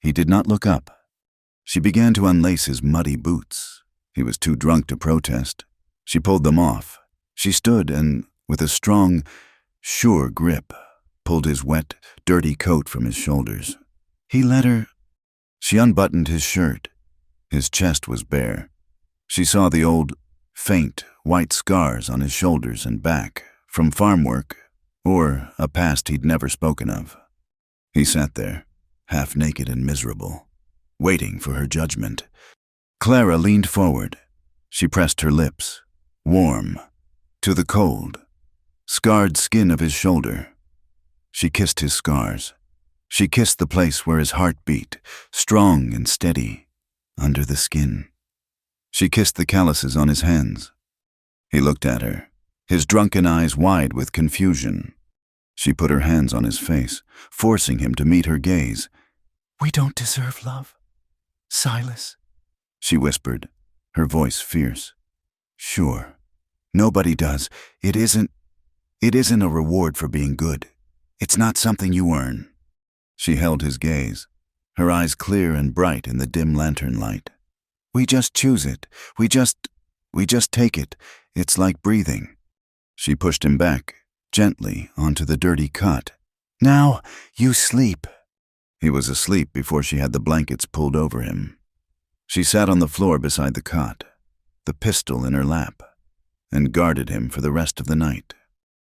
He did not look up. She began to unlace his muddy boots. He was too drunk to protest. She pulled them off. She stood and, with a strong, sure grip, pulled his wet, dirty coat from his shoulders. He let her. She unbuttoned his shirt. His chest was bare. She saw the old, faint, white scars on his shoulders and back, from farm work, or a past he'd never spoken of. He sat there, half naked and miserable, waiting for her judgment. Clara leaned forward. She pressed her lips, warm, to the cold, scarred skin of his shoulder. She kissed his scars. She kissed the place where his heart beat, strong and steady, under the skin. She kissed the calluses on his hands. He looked at her, his drunken eyes wide with confusion. She put her hands on his face, forcing him to meet her gaze. "We don't deserve love, Silas," she whispered, her voice fierce. "Sure, nobody does. It isn't a reward for being good. It's not something you earn." She held his gaze, her eyes clear and bright in the dim lantern light. "We just choose it. We just take it. It's like breathing." She pushed him back, gently, onto the dirty cot. "Now, you sleep." He was asleep before she had the blankets pulled over him. She sat on the floor beside the cot, the pistol in her lap, and guarded him for the rest of the night.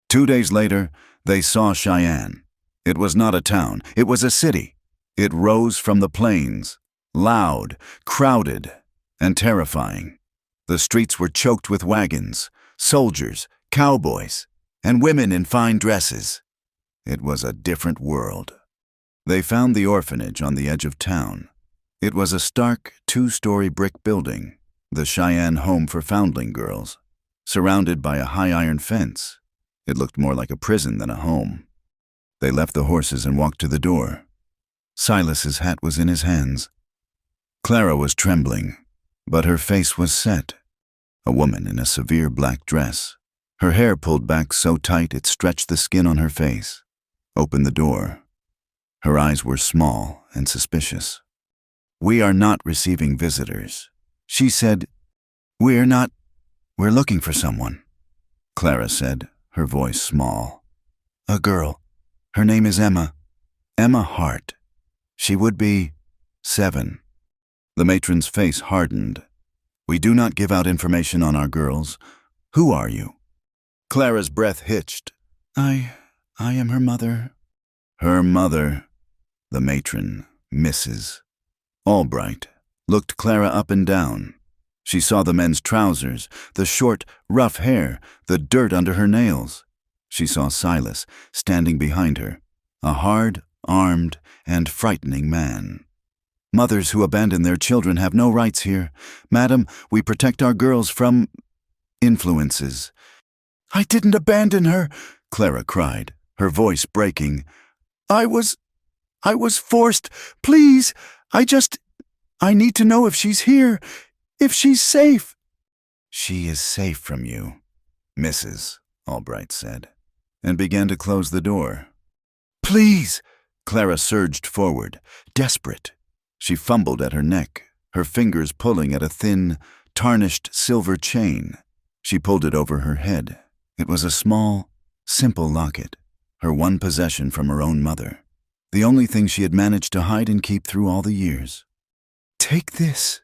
2 days later, they saw Cheyenne. It was not a town, it was a city. It rose from the plains, loud, crowded, and terrifying. The streets were choked with wagons, soldiers, cowboys, and women in fine dresses. It was a different world. They found the orphanage on the edge of town. It was a stark, 2-story brick building, the Cheyenne home for foundling girls, surrounded by a high iron fence. It looked more like a prison than a home. They left the horses and walked to the door. Silas's hat was in his hands. Clara was trembling, but her face was set. A woman in a severe black dress, her hair pulled back so tight it stretched the skin on her face, opened the door. Her eyes were small and suspicious. "We are not receiving visitors," she said. We're looking for someone," Clara said, her voice small. "A girl. Her name is Emma Hart. She would be 7. The matron's face hardened. "We do not give out information on our girls. Who are you?" Clara's breath hitched. I am her mother." Her mother. The matron, Mrs. Albright, looked Clara up and down. She saw the men's trousers, the short, rough hair, the dirt under her nails. She saw Silas standing behind her, a hard, armed, and frightening man. "Mothers who abandon their children have no rights here. Madam, we protect our girls from influences." "I didn't abandon her," Clara cried, her voice breaking. I was forced. Please, I need to know if she's here, if she's safe." "She is safe from you," Mrs. Albright said, and began to close the door. "Please!" Clara surged forward, desperate. She fumbled at her neck, her fingers pulling at a thin, tarnished silver chain. She pulled it over her head. It was a small, simple locket, her one possession from her own mother, the only thing she had managed to hide and keep through all the years. "Take this,"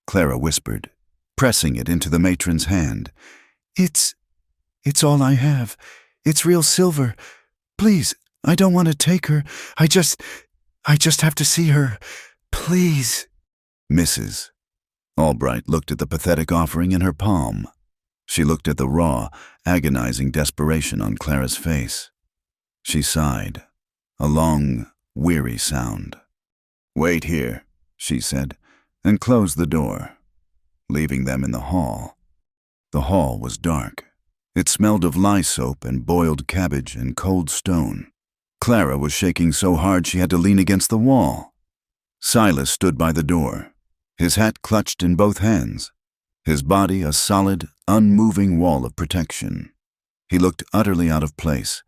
Clara whispered, pressing it into the matron's hand. It's all I have. It's real silver. Please, I don't want to take her. I just have to see her. Please." Mrs. Albright looked at the pathetic offering in her palm. She looked at the raw, agonizing desperation on Clara's face. She sighed, a long, weary sound. "Wait here," she said, and closed the door, leaving them in the hall. The hall was dark. It smelled of lye soap and boiled cabbage and cold stone. Clara was shaking so hard she had to lean against the wall. Silas stood by the door, his hat clutched in both hands, his body a solid, unmoving wall of protection. He looked utterly out of place,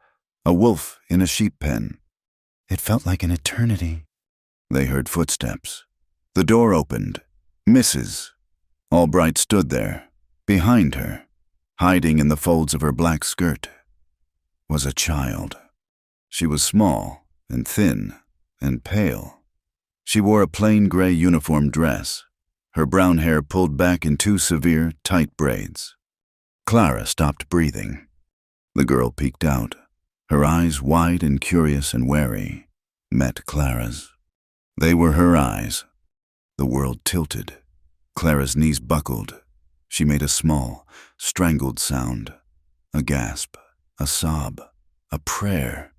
a wolf in a sheep pen. It felt like an eternity. They heard footsteps. The door opened. Mrs. Albright stood there. Behind her, hiding in the folds of her black skirt, was a child. She was small and thin and pale. She wore a plain gray uniform dress, her brown hair pulled back in 2 severe, tight braids. Clara stopped breathing. The girl peeked out, her eyes wide and curious and wary, met Clara's. They were her eyes. The world tilted. Clara's knees buckled. She made a small, strangled sound, a gasp, a sob, a prayer.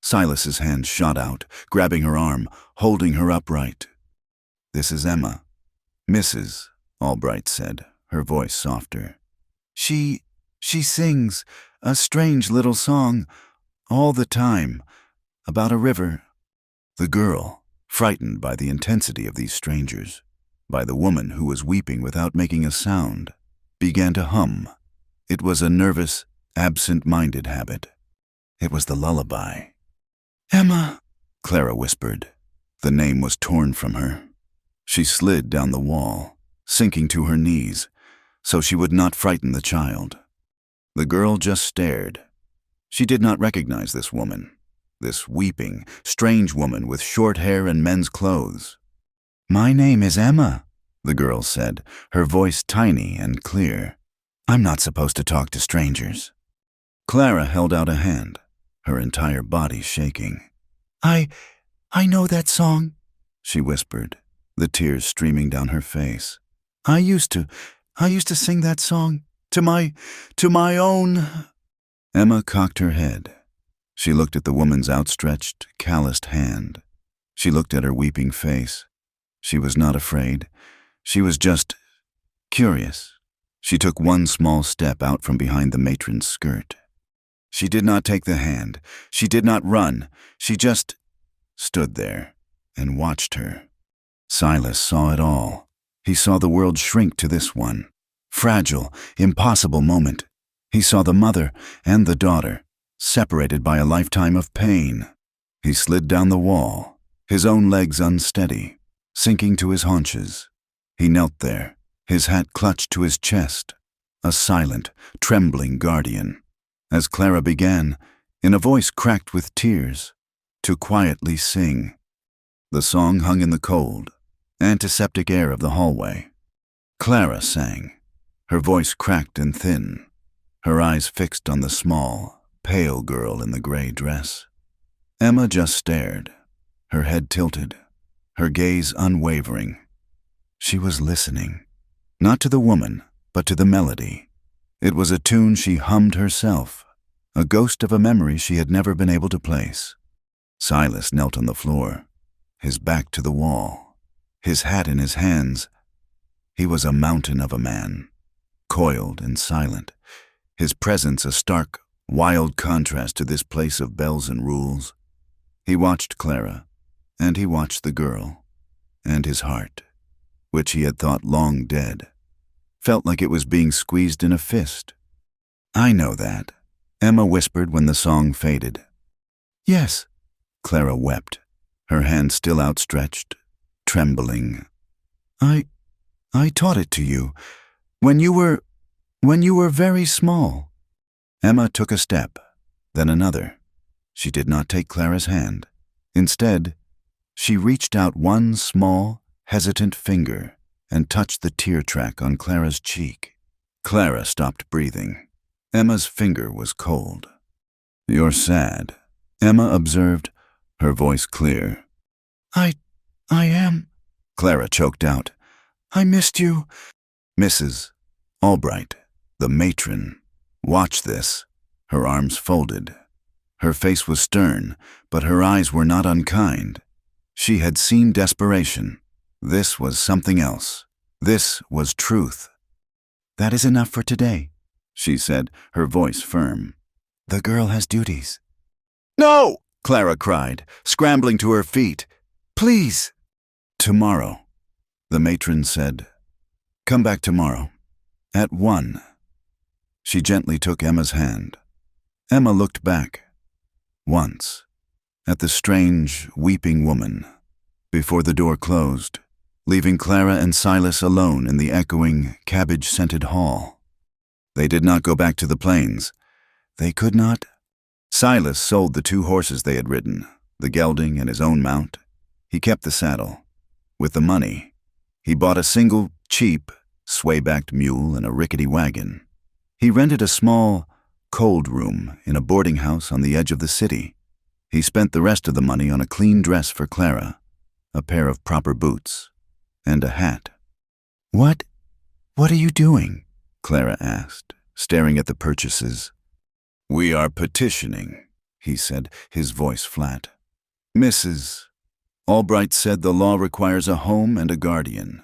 Silas's hand shot out, grabbing her arm, holding her upright. "This is Emma." "Mrs." Albright said, her voice softer. She sings a strange little song all the time about a river." The girl, frightened by the intensity of these strangers, by the woman who was weeping without making a sound, began to hum. It was a nervous, absent-minded habit. It was the lullaby. "Emma," Clara whispered. The name was torn from her. She slid down the wall, sinking to her knees, so she would not frighten the child. The girl just stared. She did not recognize this woman, this weeping, strange woman with short hair and men's clothes. "My name is Emma," the girl said, her voice tiny and clear. "I'm not supposed to talk to strangers." Clara held out a hand, her entire body shaking. I know that song," she whispered, the tears streaming down her face. I used to sing that song to my own." Emma cocked her head. She looked at the woman's outstretched, calloused hand. She looked at her weeping face. She was not afraid. She was just curious. She took one small step out from behind the matron's skirt. She did not take the hand. She did not run. She just stood there and watched her. Silas saw it all. He saw the world shrink to this one, fragile, impossible moment. He saw the mother and the daughter, separated by a lifetime of pain. He slid down the wall, his own legs unsteady, sinking to his haunches. He knelt there, his hat clutched to his chest, a silent, trembling guardian, as Clara began, in a voice cracked with tears, to quietly sing. The song hung in the cold, antiseptic air of the hallway. Clara sang, her voice cracked and thin, her eyes fixed on the small, pale girl in the gray dress. Emma just stared, her head tilted, her gaze unwavering. She was listening, not to the woman, but to the melody. It was a tune she hummed herself, a ghost of a memory she had never been able to place. Silas knelt on the floor, his back to the wall, his hat in his hands. He was a mountain of a man, coiled and silent, his presence a stark, wild contrast to this place of bells and rules. He watched Clara, and he watched the girl, and his heart, which he had thought long dead, felt like it was being squeezed in a fist. "I know that," Emma whispered when the song faded. "Yes," Clara wept, her hand still outstretched, trembling. I taught it to you, when you were very small." Emma took a step, then another. She did not take Clara's hand. Instead, she reached out one small, hesitant finger and touched the tear track on Clara's cheek. Clara stopped breathing. Emma's finger was cold. "You're sad," Emma observed, her voice clear. I am," Clara choked out. "I missed you." Mrs. Albright, the matron, watched this, her arms folded. Her face was stern, but her eyes were not unkind. She had seen desperation. This was something else. This was truth. "That is enough for today," she said, her voice firm. "The girl has duties." "No!" Clara cried, scrambling to her feet. "Please." "Tomorrow," the matron said. "Come back tomorrow, at 1. She gently took Emma's hand. Emma looked back, once, at the strange, weeping woman, before the door closed, leaving Clara and Silas alone in the echoing, cabbage-scented hall. They did not go back to the plains. They could not. Silas sold the 2 horses they had ridden, the gelding and his own mount. He kept the saddle. With the money, he bought a single, cheap, sway-backed mule and a rickety wagon. He rented a small, cold room in a boarding house on the edge of the city. He spent the rest of the money on a clean dress for Clara, a pair of proper boots, and a hat. What are you doing?" Clara asked, staring at the purchases. "We are petitioning," he said, his voice flat. Mrs. Albright said the law requires a home and a guardian.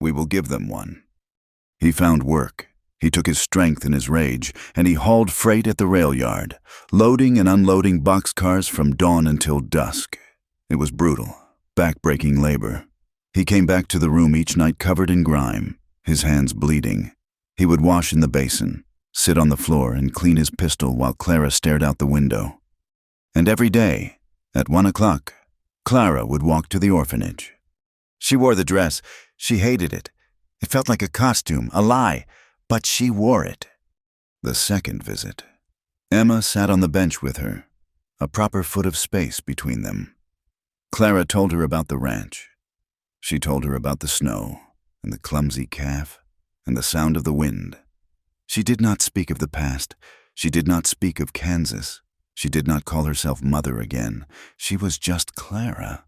We will give them one. He found work. He took his strength and his rage, and he hauled freight at the rail yard, loading and unloading boxcars from dawn until dusk. It was brutal, back-breaking labor. He came back to the room each night covered in grime, his hands bleeding. He would wash in the basin, sit on the floor, and clean his pistol while Clara stared out the window. And every day, at 1 o'clock, Clara would walk to the orphanage. She wore the dress. She hated it. It felt like a costume, a lie, but she wore it. The second visit. Emma sat on the bench with her, a proper foot of space between them. Clara told her about the ranch. She told her about the snow, and the clumsy calf, and the sound of the wind. She did not speak of the past. She did not speak of Kansas. She did not call herself mother again. She was just Clara.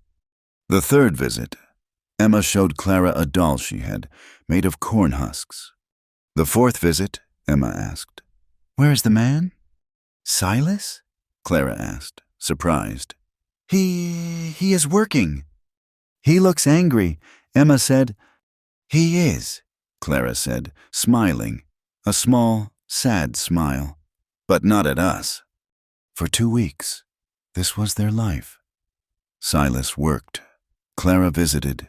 The third visit. Emma showed Clara a doll she had, made of corn husks. The fourth visit, Emma asked, "Where is the man?" "Silas?" Clara asked, surprised. He is working." "He looks angry," Emma said. "He is," Clara said, smiling, a small, sad smile. "But not at us." For 2 weeks, this was their life. Silas worked. Clara visited.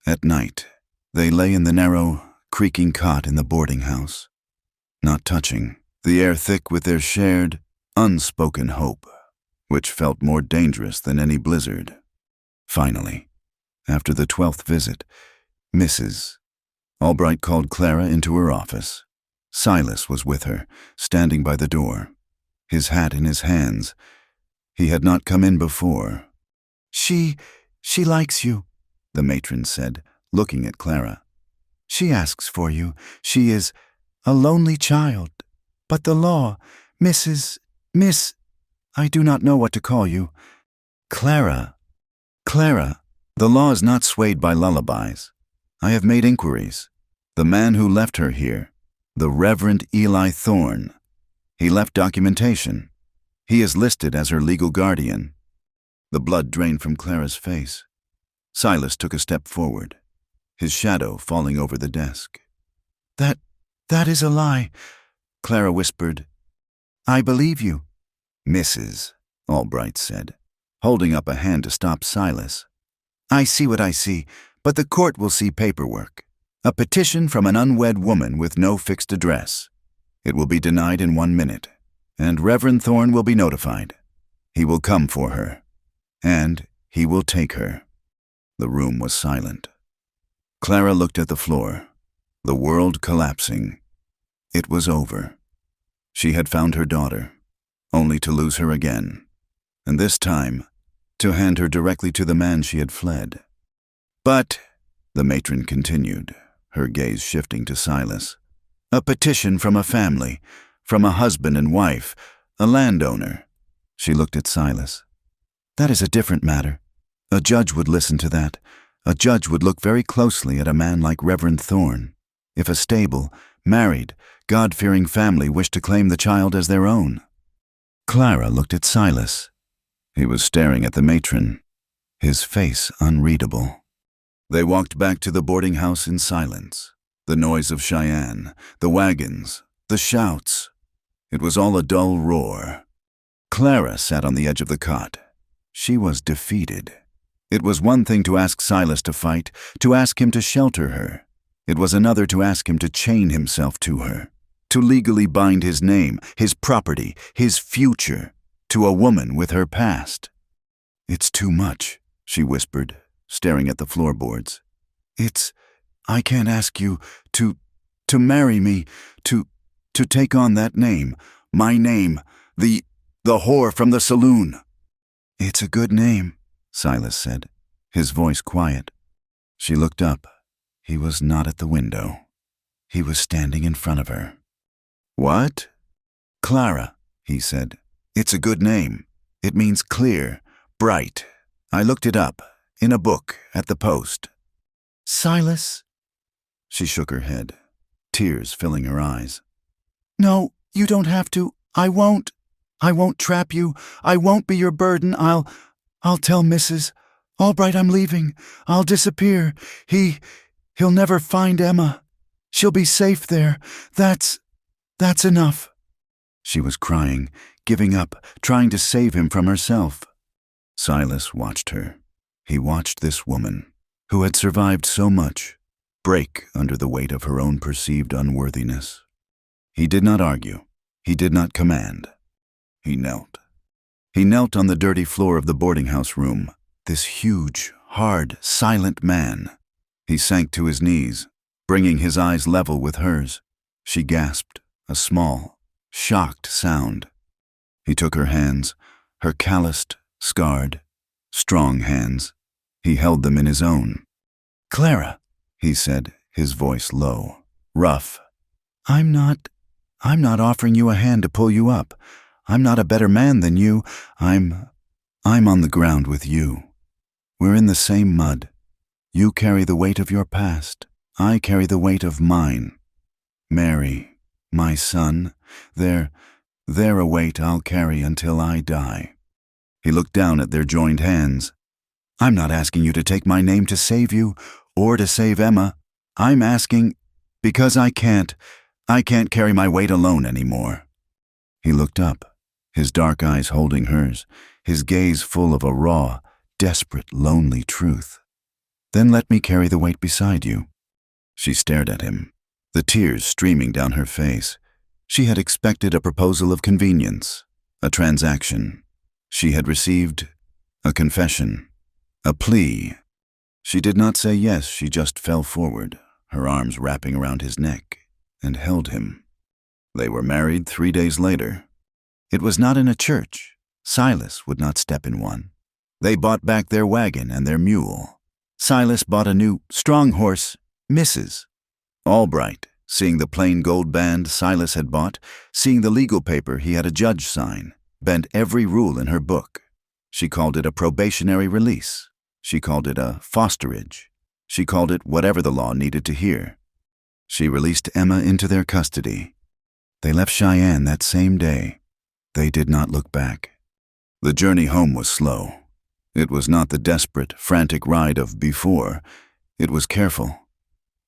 At night, they lay in the narrow, creaking cot in the boarding house, not touching, the air thick with their shared, unspoken hope, which felt more dangerous than any blizzard. Finally, after the 12th visit, Mrs. Albright called Clara into her office. Silas was with her, standing by the door, his hat in his hands. He had not come in before. She likes you," the matron said, looking at Clara. "She asks for you. She is a lonely child. But the law, Miss, I do not know what to call you." Clara, the law is not swayed by lullabies. I have made inquiries. The man who left her here, the Reverend Eli Thorne, he left documentation. He is listed as her legal guardian. The blood drained from Clara's face. Silas took a step forward, his shadow falling over the desk. That is a lie," Clara whispered. "I believe you," Mrs. Albright said, holding up a hand to stop Silas. "I see what I see, but the court will see paperwork. A petition from an unwed woman with no fixed address. It will be denied in 1 minute, and Reverend Thorne will be notified. He will come for her, and he will take her." The room was silent. Clara looked at the floor, the world collapsing. It was over. She had found her daughter, only to lose her again, and this time, to hand her directly to the man she had fled. "But," the matron continued, her gaze shifting to Silas, "a petition from a family, from a husband and wife, a landowner." She looked at Silas. "That is a different matter. A judge would listen to that. A judge would look very closely at a man like Reverend Thorne. If a stable, married, God-fearing family wished to claim the child as their own." Clara looked at Silas. He was staring at the matron, his face unreadable. They walked back to the boarding house in silence. The noise of Cheyenne, the wagons, the shouts. It was all a dull roar. Clara sat on the edge of the cot. She was defeated. It was one thing to ask Silas to fight, to ask him to shelter her. It was another to ask him to chain himself to her, to legally bind his name, his property, his future, to a woman with her past. "It's too much," she whispered, staring at the floorboards. I can't ask you to marry me, to take on that name, my name, the whore from the saloon." "It's a good name," Silas said, his voice quiet. She looked up. He was not at the window. He was standing in front of her. "What?" "Clara," he said. "It's a good name. It means clear, bright. I looked it up, in a book, at the post." "Silas?" She shook her head, tears filling her eyes. "No, you don't have to. I won't." I won't trap you. I won't be your burden. I'll tell Mrs. Albright I'm leaving. I'll disappear. He'll never find Emma. She'll be safe there. That's enough." She was crying, giving up, trying to save him from herself. Silas watched her. He watched this woman, who had survived so much, break under the weight of her own perceived unworthiness. He did not argue. He did not command. He knelt. He knelt on the dirty floor of the boarding-house room, this huge, hard, silent man. He sank to his knees, bringing his eyes level with hers. She gasped, a small, shocked sound. He took her hands, her calloused, scarred, strong hands. He held them in his own. "Clara," he said, his voice low, rough. I'm not offering you a hand to pull you up. I'm not a better man than you. I'm on the ground with you. We're in the same mud. You carry the weight of your past. I carry the weight of mine. Mary, my son, they're a weight I'll carry until I die." He looked down at their joined hands. "I'm not asking you to take my name to save you, or to save Emma. I'm asking because I can't carry my weight alone anymore." He looked up, his dark eyes holding hers, his gaze full of a raw, desperate, lonely truth. "Then let me carry the weight beside you." She stared at him, the tears streaming down her face. She had expected a proposal of convenience, a transaction. She had received a confession, a plea. She did not say yes, she just fell forward, her arms wrapping around his neck, and held him. They were married 3 days later. It was not in a church. Silas would not step in one. They bought back their wagon and their mule. Silas bought a new, strong horse, Mrs. Albright, seeing the plain gold band Silas had bought, seeing the legal paper he had a judge sign, bent every rule in her book. She called it a probationary release. She called it a fosterage. She called it whatever the law needed to hear. She released Emma into their custody. They left Cheyenne that same day. They did not look back. The journey home was slow. It was not the desperate, frantic ride of before. It was careful.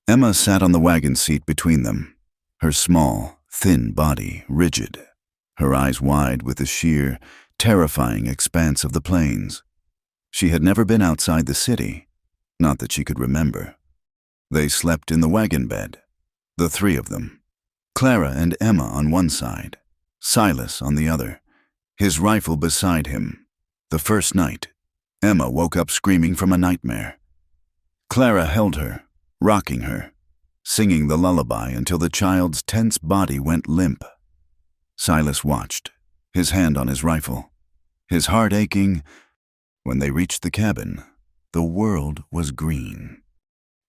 Emma sat on the wagon seat between them, her small, thin body rigid, her eyes wide with the sheer, terrifying expanse of the plains. She had never been outside the city, not that she could remember. They slept in the wagon bed, the three of them, Clara and Emma on one side, Silas on the other, his rifle beside him. The first night, Emma woke up screaming from a nightmare. Clara held her, rocking her, singing the lullaby until the child's tense body went limp. Silas watched, his hand on his rifle, his heart aching. When they reached the cabin, the world was green.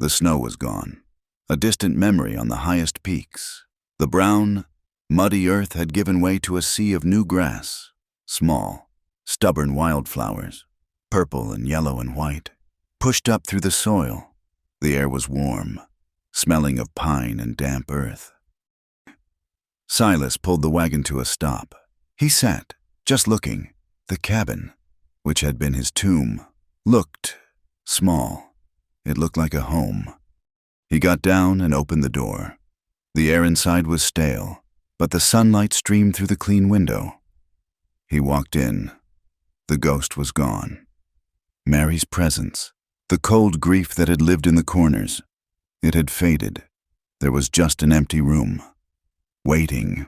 The snow was gone, a distant memory on the highest peaks. The brown, muddy earth had given way to a sea of new grass, small, stubborn wildflowers, purple and yellow and white, pushed up through the soil. The air was warm, smelling of pine and damp earth. Silas pulled the wagon to a stop. He sat, just looking. The cabin, which had been his tomb, looked small. It looked like a home. He got down and opened the door. The air inside was stale, but the sunlight streamed through the clean window. He walked in. The ghost was gone. Mary's presence, the cold grief that had lived in the corners, it had faded. There was just an empty room, waiting.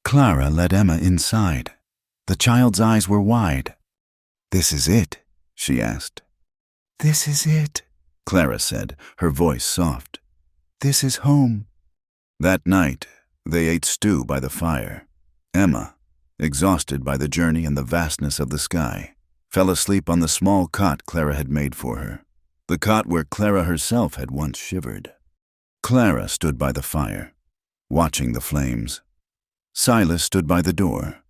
Clara led Emma inside. The child's eyes were wide. "This is it?" she asked. "This is it," Clara said, her voice soft. "This is home." That night, they ate stew by the fire. Emma, exhausted by the journey and the vastness of the sky, fell asleep on the small cot Clara had made for her, the cot where Clara herself had once shivered. Clara stood by the fire, watching the flames. Silas stood by the door,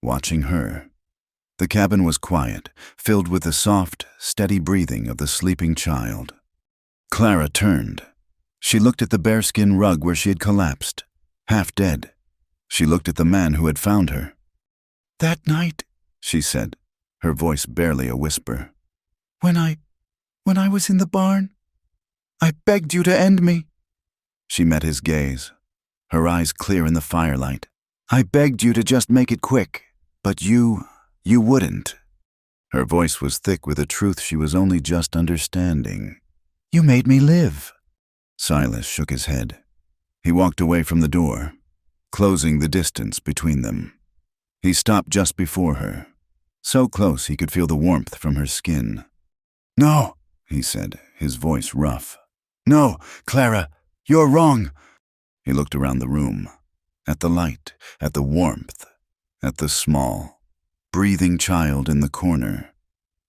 watching her. The cabin was quiet, filled with the soft, steady breathing of the sleeping child. Clara turned. She looked at the bearskin rug where she had collapsed, half dead. She looked at the man who had found her. "That night," she said, her voice barely a whisper, when I was in the barn, I begged you to end me." She met his gaze, her eyes clear in the firelight. "I begged you to just make it quick, but you wouldn't." Her voice was thick with a truth she was only just understanding. "You made me live." Silas shook his head. He walked away from the door, closing the distance between them. He stopped just before her, so close he could feel the warmth from her skin. "No," he said, his voice rough. "No, Clara, you're wrong." He looked around the room, at the light, at the warmth, at the small, breathing child in the corner.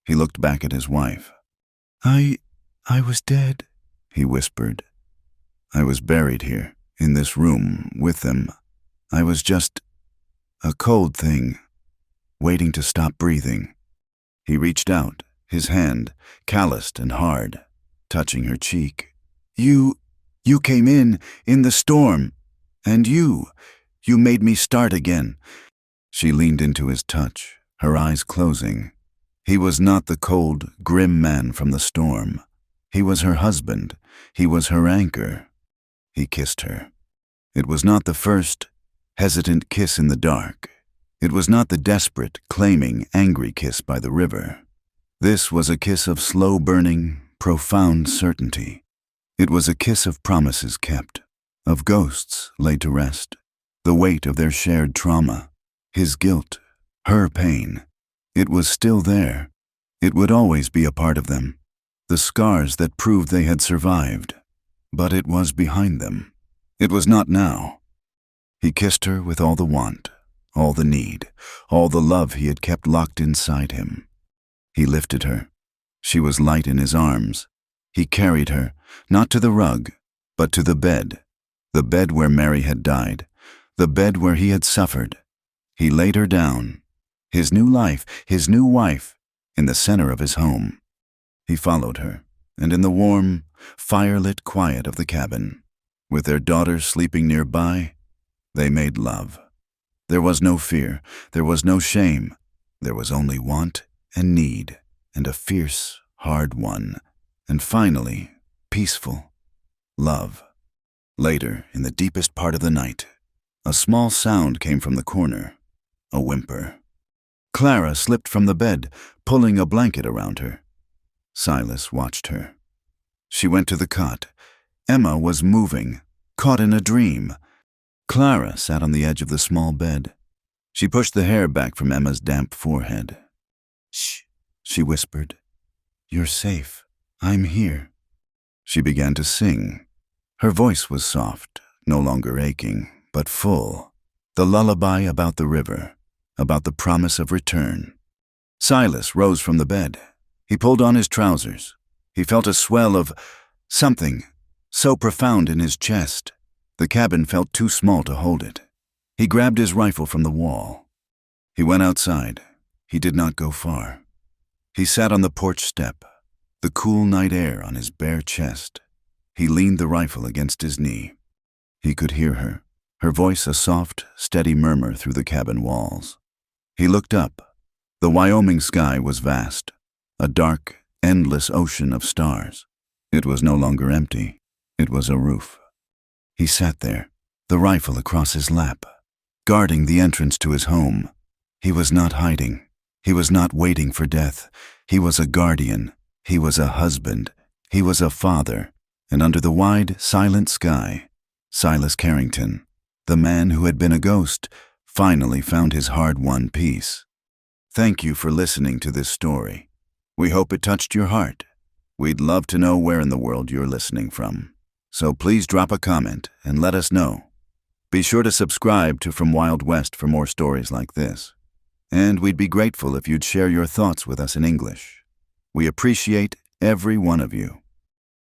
He looked back at his wife. I was dead," he whispered. "I was buried here, in this room, with them. I was just a cold thing, waiting to stop breathing." He reached out, his hand, calloused and hard, touching her cheek. You came in the storm, and you made me start again." She leaned into his touch, her eyes closing. He was not the cold, grim man from the storm. He was her husband. He was her anchor. He kissed her. It was not the first, hesitant kiss in the dark. It was not the desperate, claiming, angry kiss by the river. This was a kiss of slow-burning, profound certainty. It was a kiss of promises kept, of ghosts laid to rest, the weight of their shared trauma, his guilt, her pain. It was still there. It would always be a part of them, the scars that proved they had survived. But it was behind them. It was not now. He kissed her with all the want, all the need, all the love he had kept locked inside him. He lifted her. She was light in his arms. He carried her, not to the rug, but to the bed where Mary had died, the bed where he had suffered. He laid her down, his new life, his new wife, in the center of his home. He followed her, and in the warm, firelit quiet of the cabin, with their daughters sleeping nearby, they made love. There was no fear, there was no shame, there was only want and need, and a fierce, hard one, and finally, peaceful love. Later, in the deepest part of the night, a small sound came from the corner, a whimper. Clara slipped from the bed, pulling a blanket around her. Silas watched her. She went to the cot. Emma was moving, caught in a dream. Clara sat on the edge of the small bed. She pushed the hair back from Emma's damp forehead. "Shh," she whispered. "You're safe. I'm here." She began to sing. Her voice was soft, no longer aching, but full. The lullaby about the river, about the promise of return. Silas rose from the bed. He pulled on his trousers. He felt a swell of something so profound in his chest. The cabin felt too small to hold it. He grabbed his rifle from the wall. He went outside. He did not go far. He sat on the porch step, the cool night air on his bare chest. He leaned the rifle against his knee. He could hear her, her voice a soft, steady murmur through the cabin walls. He looked up. The Wyoming sky was vast, a dark, endless ocean of stars. It was no longer empty. It was a roof. He sat there, the rifle across his lap, guarding the entrance to his home. He was not hiding. He was not waiting for death. He was a guardian. He was a husband. He was a father. And under the wide, silent sky, Silas Carrington, the man who had been a ghost, finally found his hard-won peace. Thank you for listening to this story. We hope it touched your heart. We'd love to know where in the world you're listening from. So please drop a comment and let us know. Be sure to subscribe to From Wild West for more stories like this. And we'd be grateful if you'd share your thoughts with us in English. We appreciate every one of you.